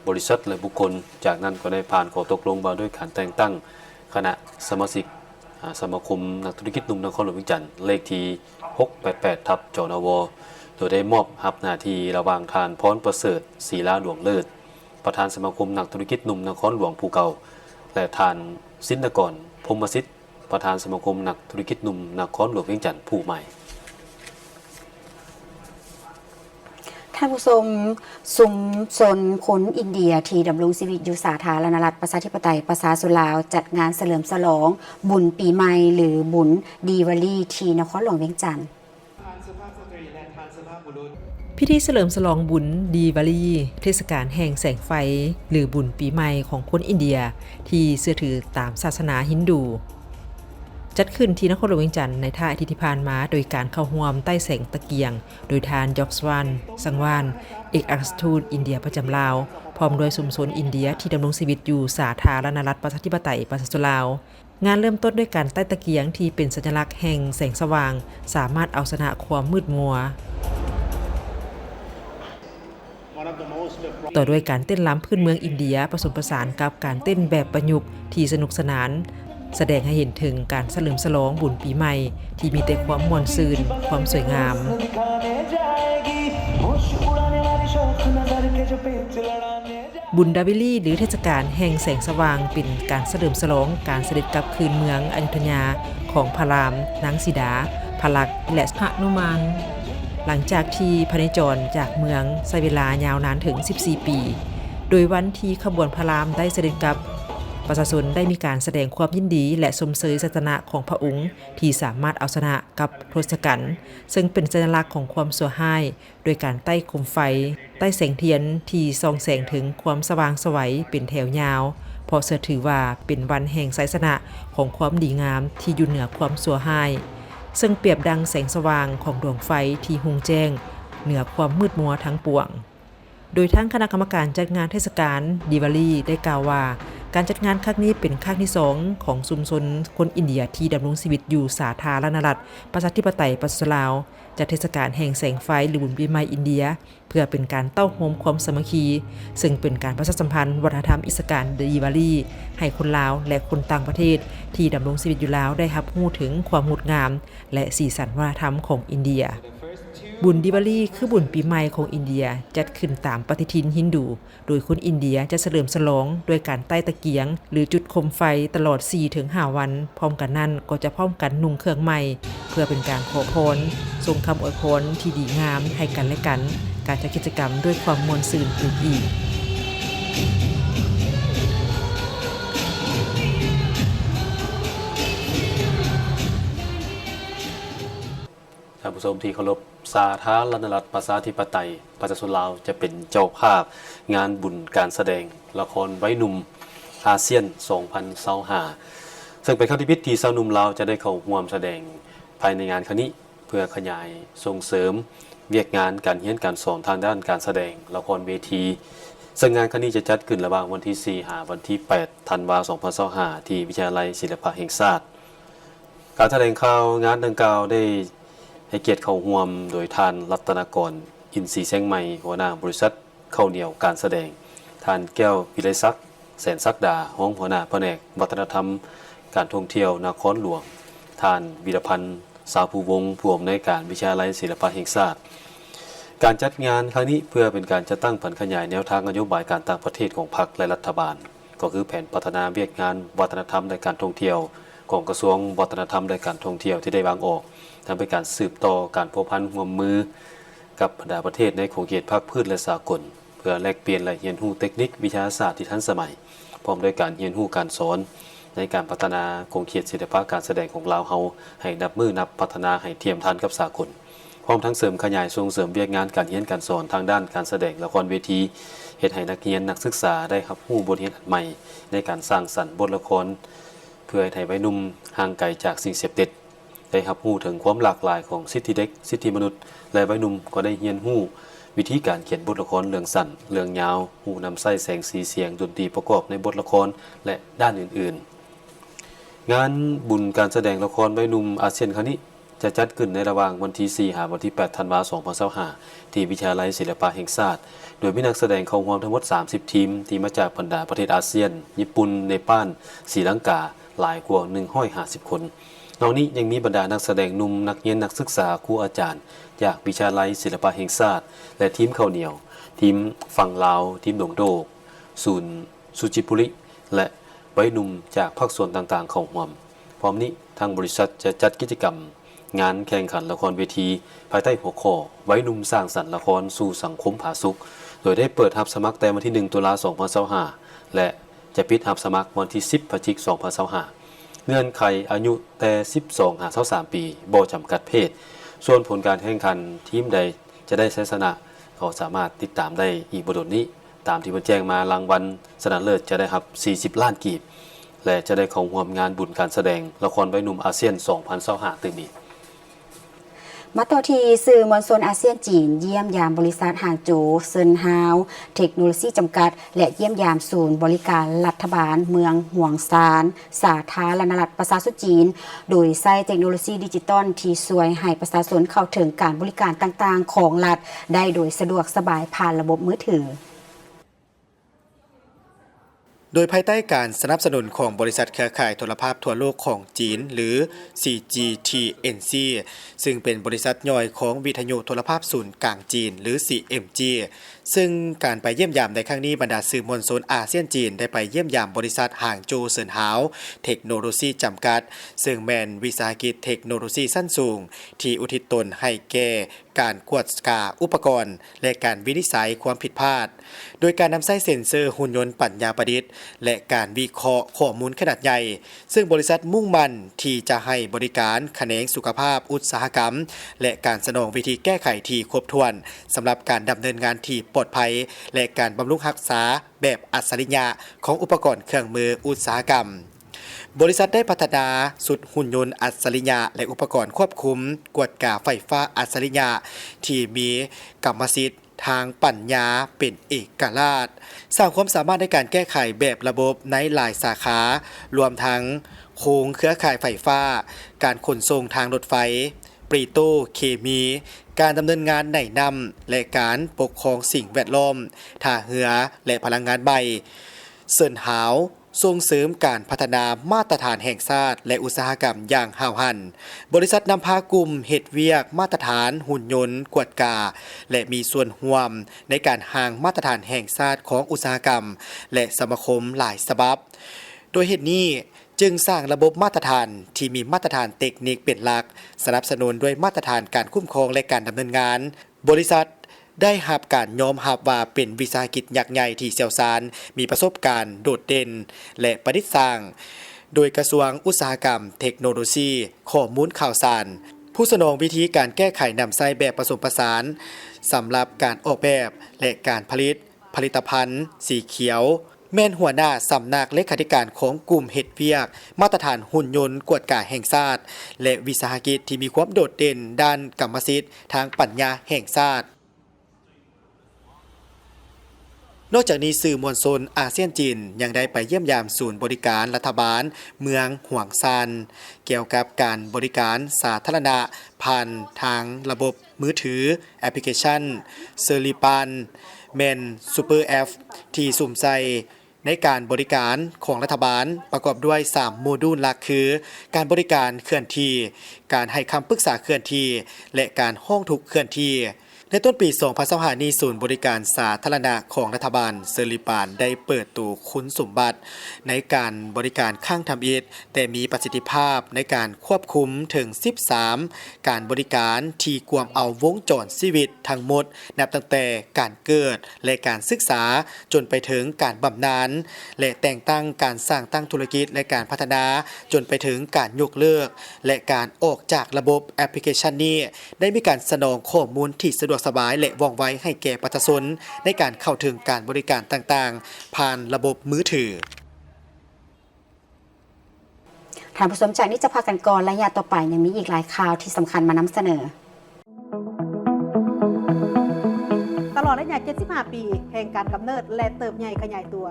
บริษัทและบุคคลจากนั้นก็ได้ผ่านข้อตกลงมาด้วยการแต่งตั้งคณะสมาชิกสมาคมนักธุรกิจหนุ่มนครหลวงเวียงจันทร์เลขที่688/จนวโดยได้มอบรับหน้าที่ระหว่างทานพรประเสริฐศรีลาหลวงเลิศประธานสมาคมนักธุรกิจหนุ่มนครหลวงภูเก่าและทานสินกรพรหมสิทธิ์ประธานสมาคมนักธุรกิจหนุ่มนครหลวงเวียงจันทร์ผู้ใหม่ท่านผู้ชมสุมชนคนอินเดียที่ดำรงชีวิตอยู่สาธารณรัฐประชาธิปไตยประชาชนลาวจัดงานเฉลิมฉลองบุญปีใหม่หรือบุญดีวาลีที่นครหลวงเวียงจันทร์พิธีเฉลิมฉลองบุญดีวาลีเทศกาลแห่งแสงไฟหรือบุญปีใหม่ของคนอินเดียที่เชื่อถือตามศาสนาฮินดูจัดขึ้นที่นครหลวงเวียงจันทร์ในท่าอาทิตย์ที่ผ่านมาโดยการเข้าร่วมใต้แสงตะเกียงโดยทานยอกสวานสังวานเอกอัครราชทูตอินเดียประจำลาวพร้อมด้วยชุมชนอินเดียที่ดำรงชีวิตอยู่สาธารณรัฐประชาธิปไตยประชาชนลาวงานเริ่มต้นด้วยการใต้ตะเกียงที่เป็นสัญลักษณ์แห่งแสงสว่างสามารถเอาชนะความมืดมัวต่อด้วยการเต้นรำพื้นเมืองอินเดียผสมผสานกับการเต้นแบบประยุกต์ที่สนุกสนานแสดงให้เห็นถึงการเฉลิมฉลองบุญปีใหม่ที่มีแต่ความม่วนซื่นความสวยงามบุญดาวิลีหรือเทศกาลแห่งแสงสว่างเป็นการเฉลิมฉลองการเสด็จกลับคืนเมืองอยุธยาของพระรามนางสีดาพระลักษมณ์และหนุมานหลังจากที่พระเนจรจากเมืองใช้เวลายาวนานถึง14 ปีโดยวันที่ขบวนพระรามได้เสด็จกลับประชาชนได้มีการแสดงความยินดีและชมเชยศาสนาของพระองค์ที่สามารถเอาชนะกับทศกัณฐ์ซึ่งเป็นสัญลักษณ์ของความชั่วร้ายโดยการใต้โคมไฟใต้แสงเทียนที่ส่องแสงถึงความสว่างไสวเป็นแถวยาวเพราะเชื่อถือว่าเป็นวันแห่งไสยชนะของความดีงามที่อยู่เหนือความชั่วร้ายซึ่งเปรียบดังแสงสว่างของดวงไฟที่หุงแจ้งเหนือความมืดมัวทั้งปวง โดยทั้งคณะกรรมการจัดงานเทศกาลดิวาลีได้กล่าวว่าการจัดงานครั้งนี้เป็นครั้งที่2ของชุมชนคนอินเดียที่ดำรงชีวิตอยู่สาธารณรัฐประชาธิปไตยประชาชนลาวจัดเทศกาลแห่งแสงไฟหรือบุญปีใหม่อินเดียเพื่อเป็นการเต้าโฮมความสามัคคีซึ่งเป็นการประชาสัมพันธ์วัฒนธรรมเทศกาลดิวาลีให้คนลาวและคนต่างประเทศที่ดำรงชีวิตอยู่ลาวได้รับรู้ถึงความงดงามและสีสันวัฒนธรรมของอินเดียบุญดิวาลีคือบุญปีใหม่ของอินเดียจัดขึ้นตามปฏิทินฮินดูโดยคนอินเดียจะเฉลิมฉลองด้วยการใต้ตะเกียงหรือจุดโคมไฟตลอด 4-5 วันพร้อมกันนั้นก็จะพร้อมกันนุ่งเครื่องใหม่เพื่อเป็นการขอพรส่งคำอวยพรที่ดีงามให้กันและกันการจัดกิจกรรมด้วยความมวลซื่นตื่นอีกท่านผู้ชมที่เคารพสาธารณรัฐประชาธิปไตยประชาชนลาวจะเป็นเจ้าภาพงานบุญการแสดงละครไว้หนุ่มอาเซียน 2025 ซึ่งเป็นครั้งที่พิธีสาวหนุ่มลาวจะได้เข้าร่วมแสดงภายในงานครั้งนี้เพื่อขยายส่งเสริมเวียกงานการเรียนการสอนทางด้านการแสดงละครเวทีซึ่งงานครั้งนี้จะจัดขึ้นระหว่างวันที่ 4 วันที่ 8 ธันวาคม 2025 ที่วิทยาลัยศิลปะแห่งชาติการแถลงข่าวงานดังกล่าวได้ให้เกียรติเข้าร่วมโดยท่านรัตนกรอินทรีแสงใหม่หัวหน้าบริษัทข้าวเหนียวการแสดงท่านแก้ววิไลศักดิ์แสนศักดาห้องหัวหน้าแผนกวัฒนธรรมการท่องเที่ยวนครหลวงท่านวีรพันธ์สาวภูวงศ์ผู้อำนวยการวิทยาลัยศิลปะแห่งชาติการจัดงานครั้งนี้เพื่อเป็นการจัดตั้งแผนขยายแนวทางนโยบายการต่างประเทศของพรรคและรัฐบาลก็คือแผนพัฒนาเวียกงานวัฒนธรรมในการท่องเที่ยวของกระทรวงวัฒนธรรมและการท่องเที่ยวที่ได้วางออกทำเป็นการสืบต่อการพัวพันร่วมมือกับบรรดาประเทศในโครงเขตภาคพืชและสากลเพื่อแลกเปลี่ยนและเรียนรู้เทคนิควิทยาศาสตร์ที่ทันสมัยพร้อมด้วยการเรียนรู้การสอนในการพัฒนาโครงเขตศิลปะการแสดงของลาวเฮาให้นับมือนับพัฒนาให้เทียมทันกับสากลพร้อมทั้งเสริมขยายส่งเสริมเวียกงานการเรียนการสอนทางด้านการแสดงละครเวทีเฮ็ดให้นักเรียนนักศึกษาได้รับรู้บทเรียนอันใหม่ในการสร้างสรรค์บทละครเพื่อให้วัยหนุ่มห่างไกลจากสิ่งเสพติดได้รับรู้ถึงความหลากหลายของสิทธิเด็กสิทธิมนุษย์และวัยหนุ่มก็ได้เรียนรู้วิธีการเขียนบทละครเรื่องสั้นเรื่องยาวรู้นำใส่แสงสีเสียงดนตรีประกอบในบทละครและด้านอื่นๆงานบุญการแสดงละครวัยหนุ่มอาเซียนครั้งนี้จะจัดขึ้นในระหว่างวันที่ 4 วันที่ 8 ธันวาคม 2025 ที่วิทยาลัยศิลปะแห่งชาติโดยมีนักแสดงเข้าร่วมทั้งหมด 30 ทีมที่มาจากบรรดาประเทศอาเซียนญี่ปุ่นเนปาลศรีลังกาหลายกว่า150 คนนอกนี้ยังมีบรรดานักแสดงหนุ่มนักเรียนนักศึกษาครูอาจารย์จากวิทยาลัยศิลปะแห่งชาติและทีมข้าวเหนียวทีมฝั่งลาวทีมดงโดกศูนย์สุจิปุริและวัยหนุ่มจากภาคส่วนต่างๆเข้าร่วมพร้อมนี้ทางบริษัทจะจัดกิจกรรมงานแข่งขันละครเวทีภายใต้หัวข้อวัยหนุ่มสร้างสรรค์ละครสู่สังคมผาสุกโดยได้เปิดรับสมัครแต่วันที่ 1 ตุลาคม 2025 และจะปิดรับสมัครวันที่ 10 พฤศจิกายน 2025 เงื่อนไขอายุแต่ 12-23 ปีบ่จำกัดเพศส่วนผลการแข่งขันทีมใดจะได้ชัยชนะก็สามารถติดตามได้อีกบทนี้ตามที่มันแจ้งมารางวัลชนะเลิศจะได้รับ40 ล้านกีบและจะได้เข้าร่วมงานบุญการแสดงละครวัยหนุ่มอาเซียน 2025 ตึงนี้มาต่อที่สื่อมวลชนอาเซียนจีนเยี่ยมยามบริษัทหางโจวเซินฮาวเทคโนโลยีจำกัดและเยี่ยมยามศูนย์บริการรัฐบาลเมืองห่วงซานสาธารณรัฐประชาชนจีนโดยใช้เทคโนโลยีดิจิตอลที่ช่วยให้ประชาชนเข้าถึงการบริการต่างๆของรัฐได้โดยสะดวกสบายผ่านระบบมือถือโดยภายใต้การสนับสนุนของบริษัทเครือข่ายโทรภาพทั่วโลกของจีนหรือ CGTNC ซึ่งเป็นบริษัทย่อยของวิทยุโทรภาพศูนย์กลางจีนหรือ CMG ซึ่งการไปเยี่ยมยามในครั้งนี้บรรดาสื่อมวลชนอาเซียนจีนได้ไปเยี่ยมยามบริษัทหางโจวเซินฮาวเทคโนโลยีจำกัดซึ่งแม่นวิสาหกิจเทคโนโลยีชั้นสูงที่อุทิศตนให้แก่การกวดกาอุปกรณ์และการวินิจฉัยความผิดพลาดโดยการนำใช้เซ็นเซอร์หุ่นยนต์ปัญญาประดิษฐ์และการวิเคราะห์ข้อมูลขนาดใหญ่ซึ่งบริษัทมุ่งมั่นที่จะให้บริการแขนงสุขภาพอุตสาหกรรมและการสนองวิธีแก้ไขที่ครบถ้วนสำหรับการดำเนินงานที่ปลอดภัยและการบำรุงรักษาแบบอัจฉริยะของอุปกรณ์เครื่องมืออุตสาหกรรมบริษัทได้พัฒนาสุดหุ่นยนต์อัจฉริยะและอุปกรณ์ควบคุมกวดกาไฟฟ้าอัจฉริยะที่มีกรรมสิทธิ์ ทางปัญญาเป็นเอกราชสร้างความสามารถในการแก้ไขแบบระบบในหลายสาขารวมทั้งโครงเครือข่ายไฟฟ้าการขนส่งทางรถไฟปรีโตเคมีการดำเนินงานไหนนำและการปกครองสิ่งแวดล้อมท่าเรือและพลังงานใบเซินหาวส่งเสริมการพัฒนามาตรฐานแห่งชาติและอุตสาหกรรมอย่างห้าวหันบริษัทนำพากลุ่มเฮ็ดเวียกมาตรฐานหุ่นยนต์กวดกาและมีส่วนร่วมในการห่างมาตรฐานแห่งชาติของอุตสาหกรรมและสมาคมหลายฉบับโดยเหตุนี้จึงสร้างระบบมาตรฐานที่มีมาตรฐานเทคนิคเป็นหลักสนับสนุนด้วยมาตรฐานการคุ้มครองและการดำเนินงานบริษัทได้รับการยอมรับว่าเป็นวิสาหกิจยักษ์ใหญ่ที่เชี่ยวชาญมีประสบการณ์โดดเด่นและประดิษฐ์สร้างโดยกระทรวงอุตสาหกรรมเทคโนโลยีข้อมูลข่าวสารผู้สนองวิธีการแก้ไขนำใช้แบบผสมผสานสำหรับการออกแบบและการผลิตภัณฑ์สีเขียวแม่นหัวหน้าสำนักเลขาธิการของกลุ่มเฮ็ดเวียกมาตรฐานหุ่นยนต์กวดกาแห่งชาติและวิสาหกิจที่มีความโดดเด่นด้านกรรมสิทธิ์ทางปัญญาแห่งชาตินอกจากนี้สื่อมวลชนอาเซียนจีนยังได้ไปเยี่ยมยามศูนย์บริการรัฐบาลเมืองหวางซานเกี่ยวกับการบริการสาธารณะผ่านทางระบบมือถือแอปพลิเคชันเซอริปันเมนซูเปอร์แอฟที่สุ่มใส่ในการบริการของรัฐบาลประกอบด้วย3โมดูลหลักคือการบริการเคลื่อนที่การให้คำปรึกษาเคลื่อนที่และการห้องทุกข์เคลื่อนที่ในต้นปี 2025 นี้ศูนย์บริการสาธารณะของรัฐบาลเซอริปานได้เปิดตัวคุณสมบัติในการบริการข้างทำอิฐแต่มีประสิทธิภาพในการควบคุมถึง 13 การบริการที่กวมเอาวงจรชีวิตทั้งหมดนับตั้งแต่การเกิดและการศึกษาจนไปถึงการบำนาญและแต่งตั้งการสร้างตั้งธุรกิจและการพัฒนาจนไปถึงการยกเลิกและการออกจากระบบแอปพลิเคชันนี้ได้มีการสนองข้อมูลที่สะดวกสบายและว่องไวให้แก่ประชาชนในการเข้าถึงการบริการต่างๆผ่านระบบมือถือท่านผู้ชมจากนี้จะพากันก่อนและยาต่อไปยังมีอีกหลายข่าวที่สำคัญมานำเสนอตลอดระยะ75 ปีแห่งการกำเนิดและเติบใหญ่ขยายตัว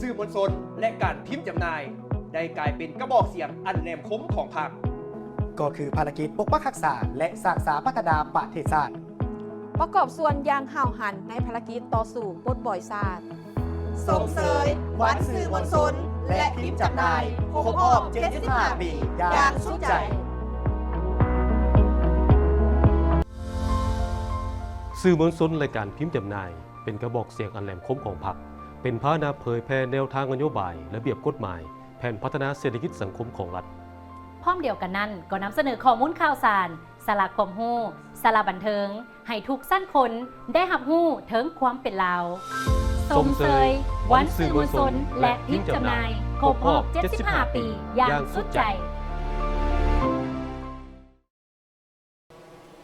สื่อมวลชนและการพิมพ์จำหน่ายได้กลายเป็นกระบอกเสียงอันแหลมคมของพรรคก็คือภารกิจปกปักรักษาและสร้างสรรค์พัฒนาประเทศชาติประกอบส่วนอย่างห่าวหันในภารกิจต่อสู่ปลดปล่อยชาติส่งเสริมวันสื่อมวลชนและพิมพ์จำหน่ายครบรอบ75 ปีอย่างสุดใจสื่อมวลชนและการพิมพ์จำหน่ายเป็นกระบอกเสียงอันแหลมคมของพรรคเป็นพาหนะเผยแพร่แนวทางนโยบายระเบียบกฎหมายแผนพัฒนาเศรษฐกิจสังคมของรัฐพร้อมเดียวกันนั้นก็นำเสนอข้อมูลข่าวสารสาระความรู้สาระบันเทิงให้ทุกสั้นคนได้รับรู้ถึงความเป็นลาวส่งเสริมวันสื่อมวลชนและพิมพ์จำหน่ายครบรอบ75 ปีอย่างสุดใจ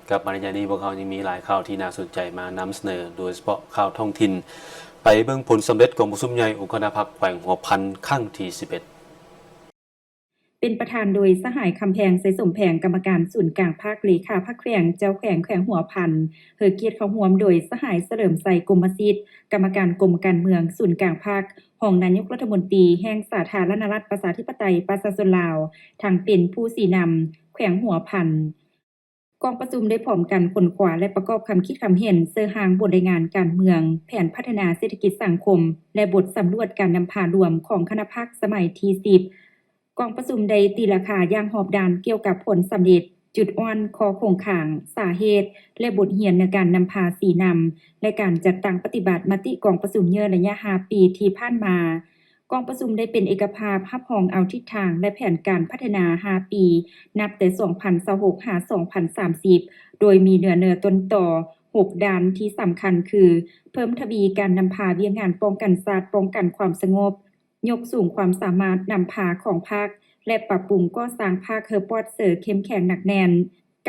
กับมารยานี้พวกเขายังมีหลายข่าวที่น่าสนใจมานำเสนอโดยเฉพาะข่าวท้องถิ่นไปเบิ่งผลสำเร็จของประชุมใหญ่องค์คณะพรรคแขวงหัวพันครั้งที่11เป็นประธานโดยสหายคำแพงไสสมแผงกรรมการศูนย์กลางภาคเลขาภาคแขวงเจ้าแขวงหัวพันเฮอเกียรติเข้าร่วมโดยสหายเฉลิมไสกรมสิทธิ์กรรมการกรมการเมืองศูนย์กลางภาคห้องนายกรัฐมนตรีแห่งสาธารณรัฐประชาธิปไตยประชาชนลาวทางเป็นผู้สีนำแขวงหัวพันกองประชุมได้พร้อมกันค้นคว้าและประกอบคำคิดคำเห็นเสื้อหางบทรายงานการเมืองแผนพัฒนาเศรษฐกิจสังคมและบทสำรวจการนำพารวมของคณะพรรคสมัยที่10กองประชุมได้ตีราคาอย่างหอบด้านเกี่ยวกับผลสำเร็จจุดอ่อนข้อคงข้างสาเหตุและบทเรียนในการนำพาสีนำและการจัดตั้งปฏิบัติมติกองประชุมระยะ5 ปีที่ผ่านมากองประชุมได้เป็นเอกภาพรับรองเอาทิศทางและแผนการพัฒนา5 ปีนับแต่2026หา2030โดยมีเนื้อต้นต่อ6ด้านที่สำคัญคือเพิ่มทวีการนำพาเวียงงานป้องกันศาสตร์ป้องกันความสงบยกสูงความสามารถนำพาของภาคและปรับปรุงก่อสร้างภาคเฮอปอดเสอเข้มแข็งหนักแน่น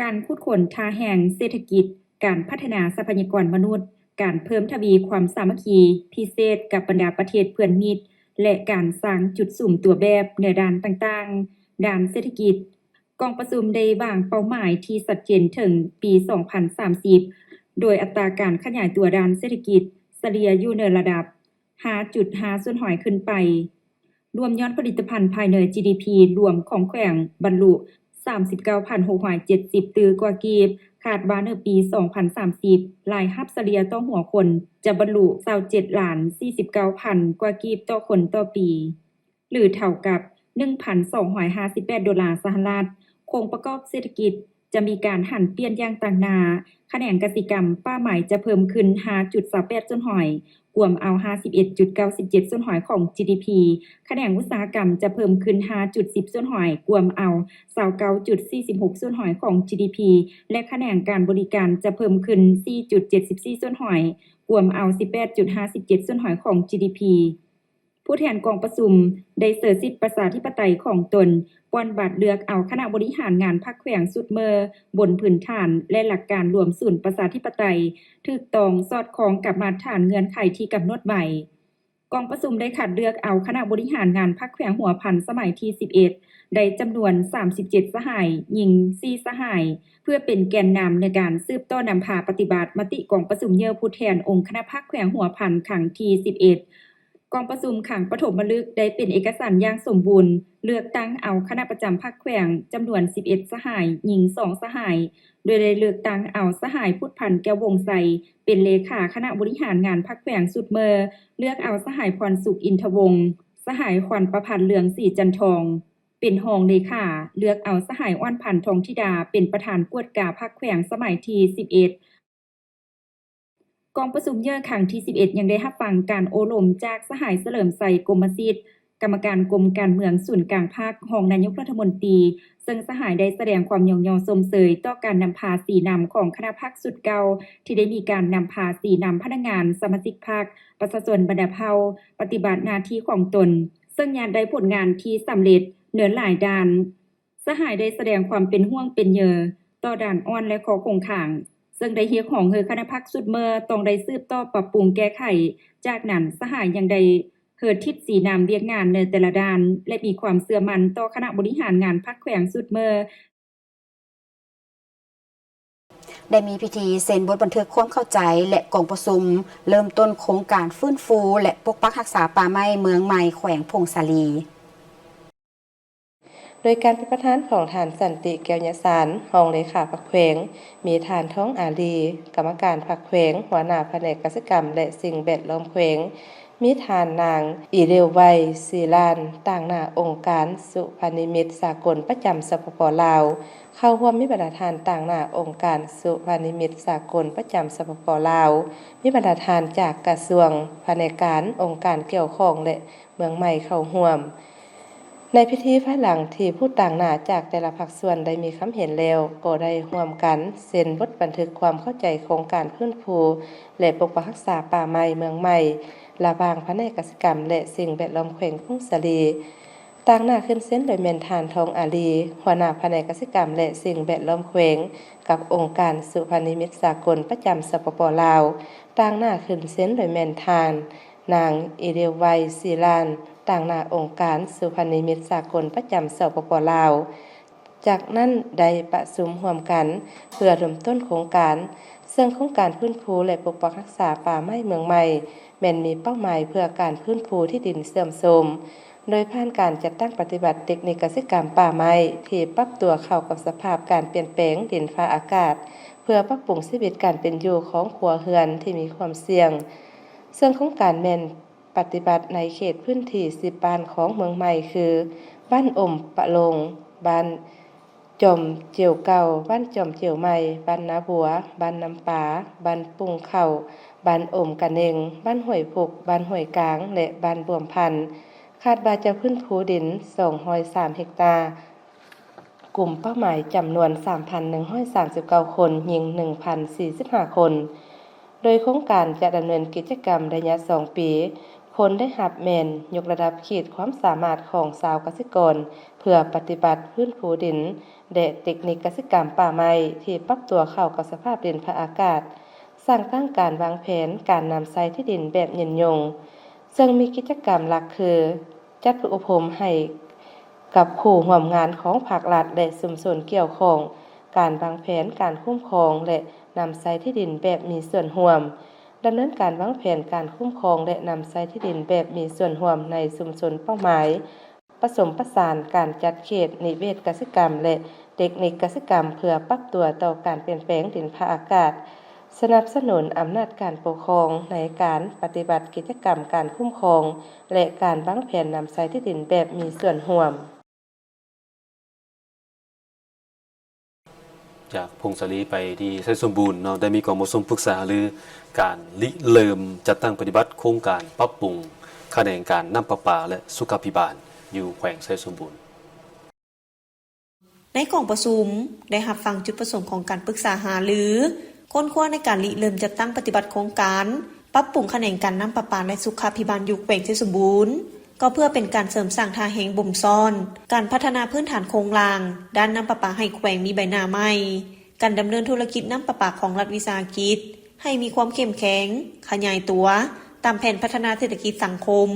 การขุดค้นท่าแห่งเศรษฐกิจการพัฒนาทรัพยากรมนุษย์การเพิ่มทวีความสามัคคีพิเศษกับบรรดาประเทศเพื่อนมิตรและการสร้างจุดสุ่มตัวแบบในด้านต่างๆด้านเศรษฐกิจกองประชุมได้วางเป้าหมายที่ชัดเจนถึงปี2030 โดยอัตราการขยายตัวด้านเศรษฐกิจเฉลี่ยอยู่ในระดับ 5.5 ส่วนหอยขึ้นไปรวมยอดผลิตภัณฑ์ภายใน GDP รวมของแขวงบรรลุ 39,670 ตื้อกว่ากีบคาดว่าในปี 2030 รายรับเฉลี่ยต่อหัวคนจะบรรลุ 27,49,000 กว่ากีบต่อคนต่อปี หรือเท่ากับ 1,258 ดอลลาร์สหรัฐโครงประกอบเศรษฐกิจจะมีการหันเปลี่ยนอย่างต่างหน้าคะแนนกสิกรรมป้าไหมจะเพิ่มขึ้น 5.28 ส่วนหอยกวมเอา 51.97 ส่วนหอยของ GDP คะแนนอุตสาหกรรมจะเพิ่มขึ้น 5.10 ส่วนหอยกวมเอา 29.46 ส่วนหอยของ GDP และคะแนนการบริการจะเพิ่มขึ้น 4.74 ส่วนหอยกวมเอา 18.57 ส่วนหอยของ GDP ผู้แทนกองประชุมได้เสนอสิทธิประชาธิปไตยของตนป้อนบัตรเลือกเอาคณะบริหารงานพรรคแขวงสุดเมอบนพื้นฐานและหลักการรวมศูนย์ประชาธิปไตยถูกต้องสอดคล้องกับมาตรฐานเงื่อนไขที่กำหนดไว้กองประชุมได้คัดเลือกเอาคณะบริหารงานพรรคแขวงหัวพันสมัยที่ 11 ได้จำนวน 37 สหายหญิง 4 สหายเพื่อเป็นแกนนำในการสืบต่อนำพาปฏิบัติมติกองประชุมเยอะผู้แทนองค์คณะพรรคแขวงหัวพันครั้งที่ 11กองประชุมขังปฐมฤกษ์ได้เป็นเอกสารอย่างสมบูรณ์เลือกตั้งเอาคณะประจำพรรคแขวงจำนวน 11 สหายหญิง 2 สหายโดยได้เลือกตั้งเอาสหายพุทธพันธ์แก้ววงไสเป็นเลขาคณะบริหารงานพรรคแขวงสุดเมอเลือกเอาสหายพรสุขอินทวงศ์สหายขวัญประพันธ์เหลืองศรีจันทองเป็นรองเลขาเลือกเอาสหายอ้อนพันธ์ทองธิดาเป็นประธานกวดกาพรรคแขวงสมัยที่ 11กองประชุมเยอะครั้งที่ 11 ยังได้รับฟังการโอลมจากสหายเฉลิมไสกรมสิทธิ์กรรมการกรมการเมืองศูนย์กลางภาครองนายกรัฐมนตรีซึ่งสหายได้แสดงความยอมยอสมเสยต่อการนำพาสีนำของคณะพรรคสุดเก่าที่ได้มีการนำพาสีนำพนักงานสมาชิกพรรคประชาชนบรรดาเผ่าปฏิบัติหน้าที่ของตนซึ่งญาติได้ผลงานที่สำเร็จเหนือหลายด้านสหายได้แสดงความเป็นห่วงเป็นใยต่อด่านอ่อนและข้อคงข้างซึ่งได้เรียกของคณะพรรคสุดเมื่อต้องได้สืบต่อปรับปรุงแก้ไขจากนั้นสหายยังได้เฮิดทิศสีนำเรียกงานในแต่ละด้านและมีความเชื่อมั่นต่อคณะบริหารงานพรรคแขวงสุดเมื่อได้มีพิธีเซ็นบทบันทึกความเข้าใจและกองประชุมเริ่มต้นโครงการฟื้นฟูและปกปักรักษาป่าไม้เมืองใหม่แขวงพงศาลีโดยการเป็นประธานของฐานสันติแก้วยสารรองเลขาพรรคแขวงมีฐานท้องอาลีกรรมการพรรคแขวงหัวหน้าแผนกกสิกรรมและสิ่งแวดล้อมแขวงมีฐานนางอีเรวไวศิลานต่างหน้าองค์การสุพรรณนิมิตรสากลประจำสปป.ลาวเข้าร่วมมีบรรดาฐานต่างหน้าองค์การสุพรรณนิมิตรสากลประจำสปป.ลาวมีบรรดาฐานจากกระทรวงแผนกการองค์การเกี่ยวข้องและเมืองใหม่เข้าร่วมในพิธีภายหลังที่ผู้ต่างหน้าจากแต่ละภาคส่วนได้มีความเห็นแล้วก็ได้ร่วมกันเซ็นบทบันทึกความเข้าใจโครงการฟื้นฟูและปกปักรักษาป่าไม้เมืองใหม่ระหว่างแผนกกสิกรรมและสิ่งแวดล้อมแขวงพงศาลีต่างหน้าขึ้นเซ็นโดยแม่นฐานทองอาลีหัวหน้าแผนกกสิกรรมและสิ่งแวดล้อมแขวงกับองค์การสุพรรณนิมิตรสากลประจำสปป.ลาวต่างหน้าขึ้นเซ็นโดยแม่นฐานนางอีเดวไวศิลานต่างหน้าองค์การสุพรรณนิมิตรสากลประจำสปป.ลาวจากนั้นได้ประชุมร่วมกันเพื่อเริ่มต้นโครงการซึ่งโครงการฟื้นฟูและปกปักรักษาป่าไม้เมืองใหม่แม่นมีเป้าหมายเพื่อการฟื้นฟูที่ดินเสื่อมโทรมโดยผ่านการจัดตั้งปฏิบัติเทคนิคกสิกรรมป่าไม้ที่ปรับตัวเข้ากับสภาพการเปลี่ยนแปลงดินฟ้าอากาศเพื่อปรับปรุงชีวิตการเป็นอยู่ของครัวเรือนที่มีความเสี่ยงซึ่งโครงการแม่นปฏิบัติในเขตพื้นที่10บ้านของเมืองใหม่คือบ้านอมปะลงบ้านจอมเจียวเก่าบ้านจอมเจียวใหม่บ้านนาบัวบ้านน้ำปาบ้านปุงเข่าบ้านอมกะเนงบ้านห้วยพุกบ้านห้วยกลางและบ้านบวมพันธุ์คาดว่าจะพื้นฟูดิน203เฮกตาร์กลุ่มเป้าหมายจำนวน 3,139 คนหญิง 1,045 คนโดยโครงการจะดำเนินกิจกรรมระยะ2ปีผลได้หับแมนยกระดับขีดความสามารถของชาวเกษตรกรเพื่อปฏิบัติพื้นฟูดินและเทคนิคเกษตรกรรมป่าไม้ที่ปรับตัวเข้ากับสภาพดินภาคอากาศสร้างตั้งการวางแผนการนำใช้ที่ดินแบบยืนยงซึ่งมีกิจกรรมหลักคือจัดฝึกอบรมให้กับผู้ร่วมงานของภาครัฐและชุมชนเกี่ยวข้องการวางแผนการคุ้มครองและ นำใช้ที่ดินแบบมีส่วนร่วมดำเนินการวางแผนการคุ้มครองและนำใช้ที่ดินแบบมีส่วนร่วมในชุมชนเป้าหมายผสมผสานการจัดเขตนิเวศกสิกรรมและเทคนิคกสิกรรมเพื่อปรับตัวต่อการเปลี่ยนแปลงดินภาคอากาศสนับสนุนอำนาจการปกครองในการปฏิบัติกิจกรรมการคุ้มครองและการวางแผนนำใช้ที่ดินแบบมีส่วนร่วมจากพงศลีไปที่ไซสมบูรณ์เนาะได้มีกองประชุมปรึกษาหรือการริเริ่มจัดตั้งปฏิบัติโครงการปรับปรุงคะแนนการน้ำประปาและสุขภิบาลอยู่แขวงไซสมบูรณ์ในกองประชุมได้รับฟังจุดประสงค์ของการปรึกษาหารือค้นคว้าในการริเริ่มจัดตั้งปฏิบัติโครงการปรับปรุงคะแนนการน้ำประปาและสุขภิบาลอยู่แขวงไซสมบูรณ์ก็เพื่อเป็นการเสริมสร้างท่าแห่งบ่มซ่อนการพัฒนาพื้นฐานโครงล่างด้านน้ำประปาให้แขวงมีใบหน้าใหม่การดำเนินธุรกิจน้ำประปาของรัฐวิสาหกิจให้มีความเข้มแข็งขยายตัวตามแผนพัฒนาเศรษฐกิจสังคม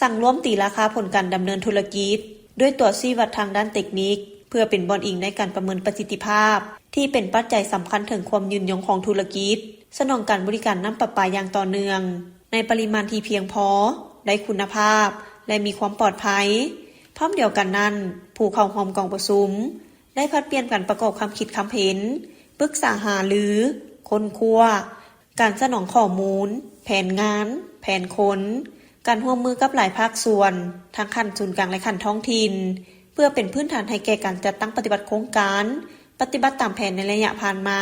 สั่งร่วมตีราคาผลการดำเนินธุรกิจด้วยตัวชี้วัดทางด้านเทคนิคเพื่อเป็นบอนอิงในการประเมินประสิทธิภาพที่เป็นปัจจัยสำคัญถึงความยืนยงของธุรกิจสนองการบริการน้ำประปาอย่างต่อเนื่องในปริมาณที่เพียงพอได้คุณภาพและมีความปลอดภัยพร้อมเดียวกันนั้นผู้เข้าร่วมกองประชุมได้ผลัดเปลี่ยนกันประกอบความคิดความเห็นปรึกษาหารือค้นคว้าการสนองข้อมูลแผนงานแผนค้นการร่วมมือกับหลายภาคส่วนทั้งขั้นศูนย์กลางและขั้นท้องถิ่นเพื่อเป็นพื้นฐานให้แก่การจัดตั้งปฏิบัติโครงการปฏิบัติตามแผนในระยะผ่านมา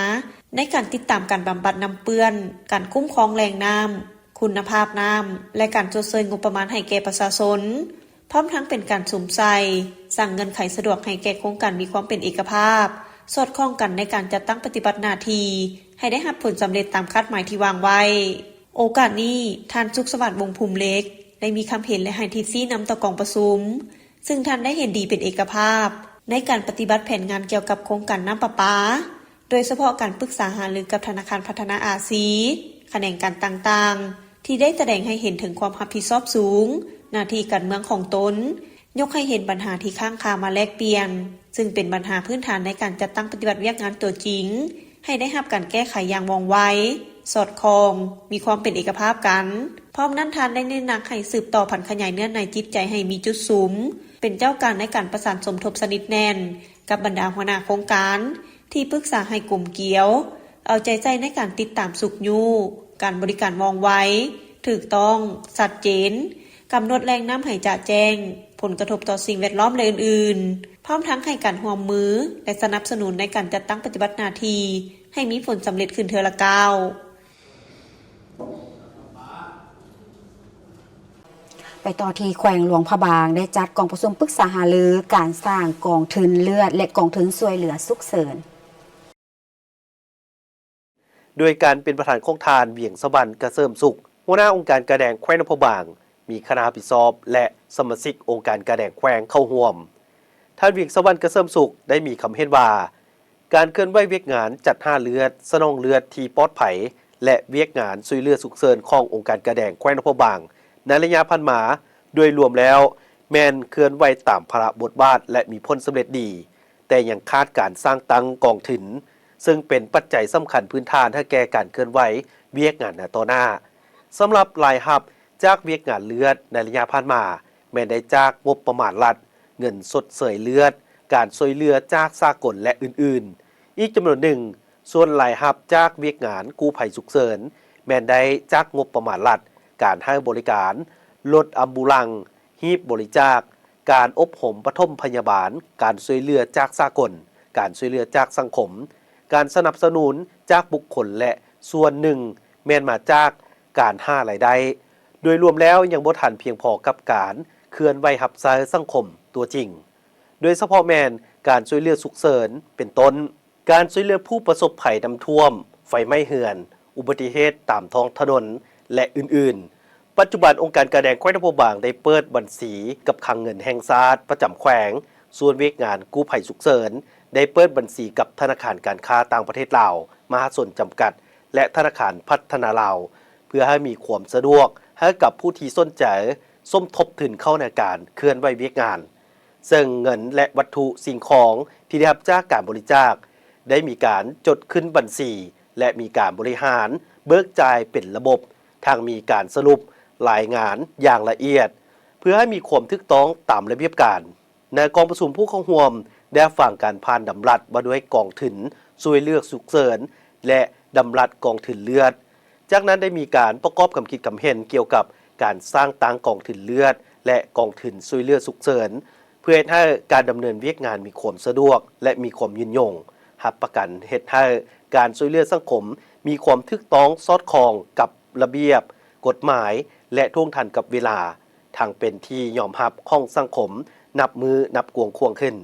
ในการติดตามการบำบัดน้ำเปื้อนการคุ้มครองแหล่งน้ำคุณภาพน้ำและการชดเชยงบประมาณให้แก่ประชาชนพร้อมทั้งเป็นการสวมใส่สั่งเงินไขสะดวกให้แก่โครงการมีความเป็นเอกภาพสอดคล้องกันในการจัดตั้งปฏิบัติหน้าที่ให้ได้รับผลสำเร็จตามคาดหมายที่วางไว้โอกาสนี้ท่านสุขสวัสดิ์วงศ์ภูมิเล็กได้มีคำเห็นและให้ทิศชี้นำต่อกองประชุมซึ่งท่านได้เห็นดีเป็นเอกภาพในการปฏิบัติแผนงานเกี่ยวกับโครงการน้ำประปาโดยเฉพาะการปรึกษาหารือกับธนาคารพัฒนาอาซีคะแนนการต่างๆที่ได้แสดงให้เห็นถึงความรับผิดชอบสูงหน้าที่การเมืองของตนยกให้เห็นปัญหาที่ข้างคามาแลกเปลี่ยนซึ่งเป็นปัญหาพื้นฐานในการจัดตั้งปฏิบัติเวียกงานตัวจริงให้ได้รับการแก้ไขอย่างว่องไวสอดคล้องมีความเป็นเอกภาพกันพร้อมนั้นทานได้เน้นหนักให้สืบต่อพันขยายเนื้อในจิตใจให้มีจุดสูงเป็นเจ้าการในการประสานสมทบสนิทแน่นกับบรรดาหัวหน้าโครงการที่ปรึกษาให้กลุ่มเกี่ยวเอาใจใส่ในการติดตามสุขยูการบริการมองไว้ถูกต้องชัดเจนกำหนดแรงน้ำให้จะแจ้งผลกระทบต่อสิ่งแวดล้อมและอื่นๆพร้อมทั้งให้การร่วมมือและสนับสนุนในการจัดตั้งปฏิบัติหน้าที่ให้มีผลสำเร็จขึ้นเทื่อละก้าวไปต่อที่แขวงหลวงพระบางได้จัดกองประชุมปรึกษาหารือการสร้างกองทุนเลือดและกองทุนช่วยเหลือฉุกเฉินโดยการเป็นประธานโครงทานเวียงสวรรค์กระเสริมสุขหัวหน้าองค์การกระแดงแขวงหลวงพระบางมีคณะรับผิดชอบและสมาชิกองค์การกระแดงแขวงเข้าร่วมท่านเวียงสวรรค์กระเสริมสุขได้มีคำเห็นว่าการเคลื่อนไหวเวียกงานจัดหาเลือดสนองเลือดที่ปลอดภัยและเวียกงานช่วยเหลือฉุกเฉินขององค์การกระแดงแขวงหลวงพระบางในระยะผ่านมาโดยรวมแล้วแมนเคลื่อนไหวตามภาระบทบาทและมีผลสำเร็จดีแต่ยังขาดการสร้างตั้งกองทุนซึ่งเป็นปัจจัยสำคัญพื้นฐานให้แก่การเคลื่อนไหวเวียกงานในต่อหน้าสำหรับรายรับจากเวียกงานเลือดในระยะผ่านมาแม้ได้จากงบประมาณรัฐเงินสดเสยเลือดการช่วยเหลือจากสากลและอื่นๆอีกจำนวนหนึ่งส่วนรายรับจากเวียกงานกู้ภัยฉุกเฉินแม้ได้จากงบประมาณรัฐการให้บริการรถอัมบูลังฮีบบริจาคการอบรมปฐมพยาบาลการช่วยเหลือจากสากลการช่วยเหลือจากสังคมการสนับสนุนจากบุคคลและส่วนหนึ่งแม้นมาจากการหารายได้โดยรวมแล้วยังบ่ทันเพียงพอกับการเคลื่อนไหวรับใช้สังคมตัวจริงโดยเฉพาะแม้นการช่วยเหลือฉุกเฉินเป็นต้นการช่วยเหลือผู้ประสบภัยน้ำท่วมไฟไหม้เรือนอุบัติเหตุตามท้องถนนและอื่นๆปัจจุบันองค์การกระแดงแขวงหลวงพระบางได้เปิดบัญชีกับคลังเงินแห่งชาติประจำแขวงส่วนเวียกงานกู้ภัยฉุกเฉินได้เปิดบัญชีกับธนาคารการค้าต่างประเทศลาวมหาชนจำกัดและธนาคารพัฒนาลาวเพื่อให้มีความสะดวกให้กับผู้ที่สนใจสมทบทุนเข้าในการเคลื่อนไหวเวียกงานซึ่งเงินและวัตถุสิ่งของที่ได้รับจากการบริจาคได้มีการจดขึ้นบัญชี และมีการบริหารเบิกจ่ายเป็นระบบทางมีการสรุปรายงานอย่างละเอียดเพื่อให้มีความถูกต้องตามระเบียบการในกองประชุมผู้เข้าร่วมได้ฟังการผ่านดำรัสว่าด้วยกองทุนช่วยเหลือฉุกเฉินและดำรัสกองทุนเลือดจากนั้นได้มีการประกอบความคิดความเห็นเกี่ยวกับการสร้างตั้งกองทุนเลือดและกองทุนช่วยเหลือฉุกเฉินเพื่อให้การดำเนินเวียกงานมีความสะดวกและมีความยืนยงรับประกันเฮ็ดให้การช่วยเหลือสังคมมีความถูกต้องสอดคล้องกับระเบียบกฎหมายและท่วงทันกับเวลาทางเป็นที่ยอมรับของสังคมนับมือนับกวงควงขึ้น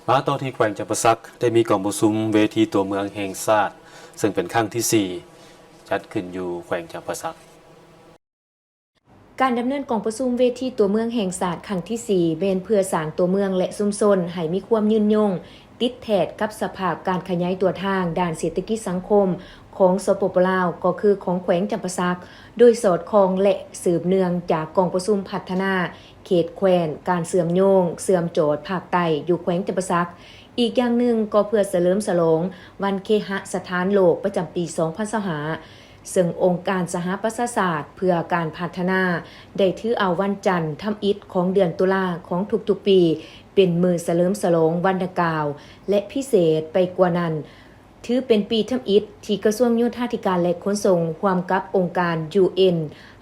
มาต่อที่แขวงจำปาสักได้มีกองประชุมเวทีตัวเมืองแห่งชาติซึ่งเป็นครั้งที่ 4 จัดขึ้นอยู่แขวงจำปาสักการดำเนินกองประชุมเวทีตัวเมืองแห่งศาสตร์ครั้งที่ 4 เป็นเพื่อสร้างตัวเมืองและชุมชนให้มีความยืนยงติดแทดกับสภาพการขยายตัวทางด้านเศรษฐกิจสังคมของสปป.ลาวก็คือของแขวงจำปาสักโดยสอดคล้องและสืบเนื่องจากกองประชุมพัฒนาเขตแคว้นการเสื่อมโยงเสื่อมโจทย์ภาคใต้อยู่แขวงจำปาสักอีกอย่างหนึ่งก็เพื่อเฉลิมฉลองวันเคหสถานโลกประจำปี2025ซึ่งองค์การสหประชาชาติเพื่อการพัฒนาได้ถือเอาวันจันทร์ทำอิฐของเดือนตุลาของทุกๆปีเป็นมือเฉลิมฉลองวันดังกล่าวและพิเศษไปกว่านั้นถือเป็นปีทำอิฐที่กระทรวงโยธาธิการและขนส่งร่วมกับองค์การ UN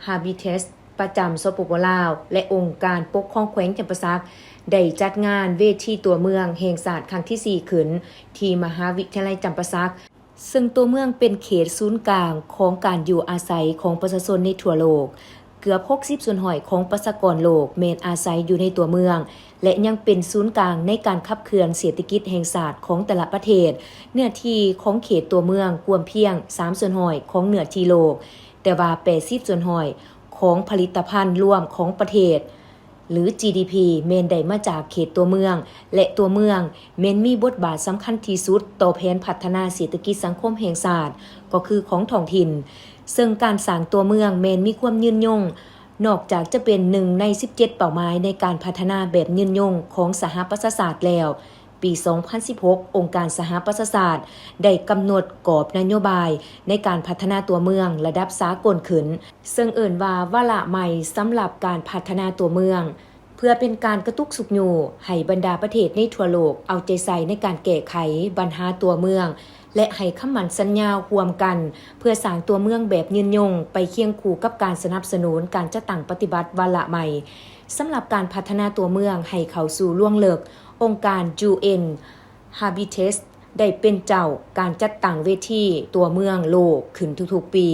Habitat ประจำสปป.ลาวและองค์การปกครองแขวงจำปาสักได้จัดงานเวทีตัวเมืองแห่งศาสตร์ครั้งที่ 4 ขึ้นที่มหาวิทยาลัยจำปาสักซึ่งตัวเมืองเป็นเขตศูนย์กลางของการอยู่อาศัยของประชาชนในทั่วโลกเกือบ60ส่วนห้อยของประชากรโลกเมนอาศัยอยู่ในตัวเมืองและยังเป็นศูนย์กลางในการขับเคลื่อนเศรษฐกิจแห่งศาสตร์ของแต่ละประเทศเนื้อที่ของเขตตัวเมืองกวมเพียง3ส่วนห้อยของเนื้อที่โลกแต่ว่า80ส่วนห้อยของผลิตภัณฑ์รวมของประเทศหรือ GDP เมนได้มาจากเขตตัวเมืองและตัวเมืองเมนมีบทบาทสำคัญที่สุดต่อแผนพัฒนาเศรษฐกิจสังคมแห่งชาติก็คือของท้องถิ่นซึ่งการสร้างตัวเมืองเมนมีความยืนยงนอกจากจะเป็น1ใน17เป้าหมายในการพัฒนาแบบยืนยงของสหประชาชาติแล้วปี2016องค์การสหประชาชาติได้กำหนดกรอบนโยบายในการพัฒนาตัวเมืองระดับสากลขึ้นซึ่งเอิ่นว่าวาระใหม่สำหรับการพัฒนาตัวเมืองเพื่อเป็นการกระตุกสุกอยู่ให้บรรดาประเทศในทั่วโลกเอาใจใส่ในการแก้ไขปัญหาตัวเมืองและให้คำมั่นสัญญาร่วมกันเพื่อสร้างตัวเมืองแบบยืนยงไปเคียงคู่กับการสนับสนุนการจัดตั้งปฏิบัติวาระใหม่สำหรับการพัฒนาตัวเมืองให้เข้าสู่ล่วงเลิกองค์การ UN Habitat ได้เป็นเจ้าการจัดตั้งเวทีตัวเมืองโลกขึ้นทุกๆปี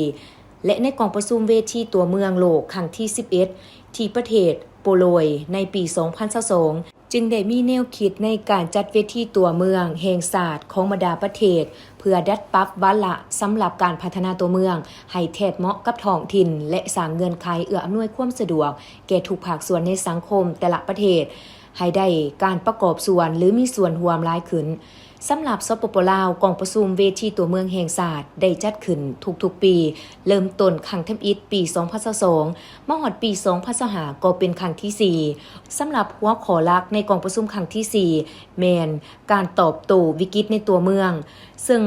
และในกองประชุมเวทีตัวเมืองโลกครั้งที่11ที่ประเทศโปโลยในปี2022จึงได้มีแนวคิดในการจัดเวทีตัวเมืองแห่งศาสตร์ของบรรดาประเทศเพื่อดัดปรับวาระสำหรับการพัฒนาตัวเมืองให้แทบเหมาะกับท้องถิ่นและสร้างเงื่อนไขเอื้ออำนวยความสะดวกแก่ทุกภาคส่วนในสังคมแต่ละประเทศให้ได้การประกอบส่วนหรือมีส่วนร่วมหลายขึ้นสำหรับสปป.ลาวกองประชุมเวทีตัวเมืองแห่งศาสตร์ได้จัดขึ้นทุกๆปีเริ่มต้นครั้งทำอิฐปี2022มาฮอดปี2025ก็เป็นครั้งที่4สำหรับหัวข้อหลักในกองประชุมครั้งที่4แม่นการตอบโต้วิกฤตในตัวเมืองซึ่ง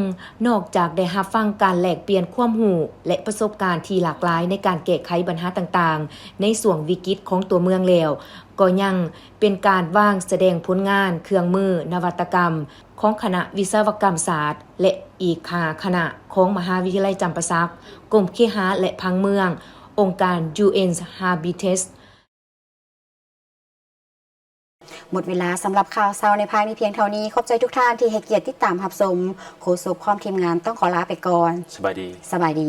นอกจากได้รับฟังการแลกเปลี่ยนความรู้และประสบการณ์ที่หลากหลายในการแก้ไขปัญหาต่างๆในส่วงวิกฤตของตัวเมืองแล้วก็ยังเป็นการวางแสดงผลงานเครื่องมือนวัตกรรมของคณะวิศวกรรมศาสตร์และอีกคณะของมหาวิทยาลัยจำปาสักกรมเคหะและผังเมืององค์การ UN Habitat หมดเวลาสำหรับข่าวเช้าในภาคนี้เพียงเท่านี้ขอบใจทุกท่านที่ให้เกียรติติดตามรับชมโฆษกพร้อมทีมงานต้องขอลาไปก่อนสบายดีสบายดี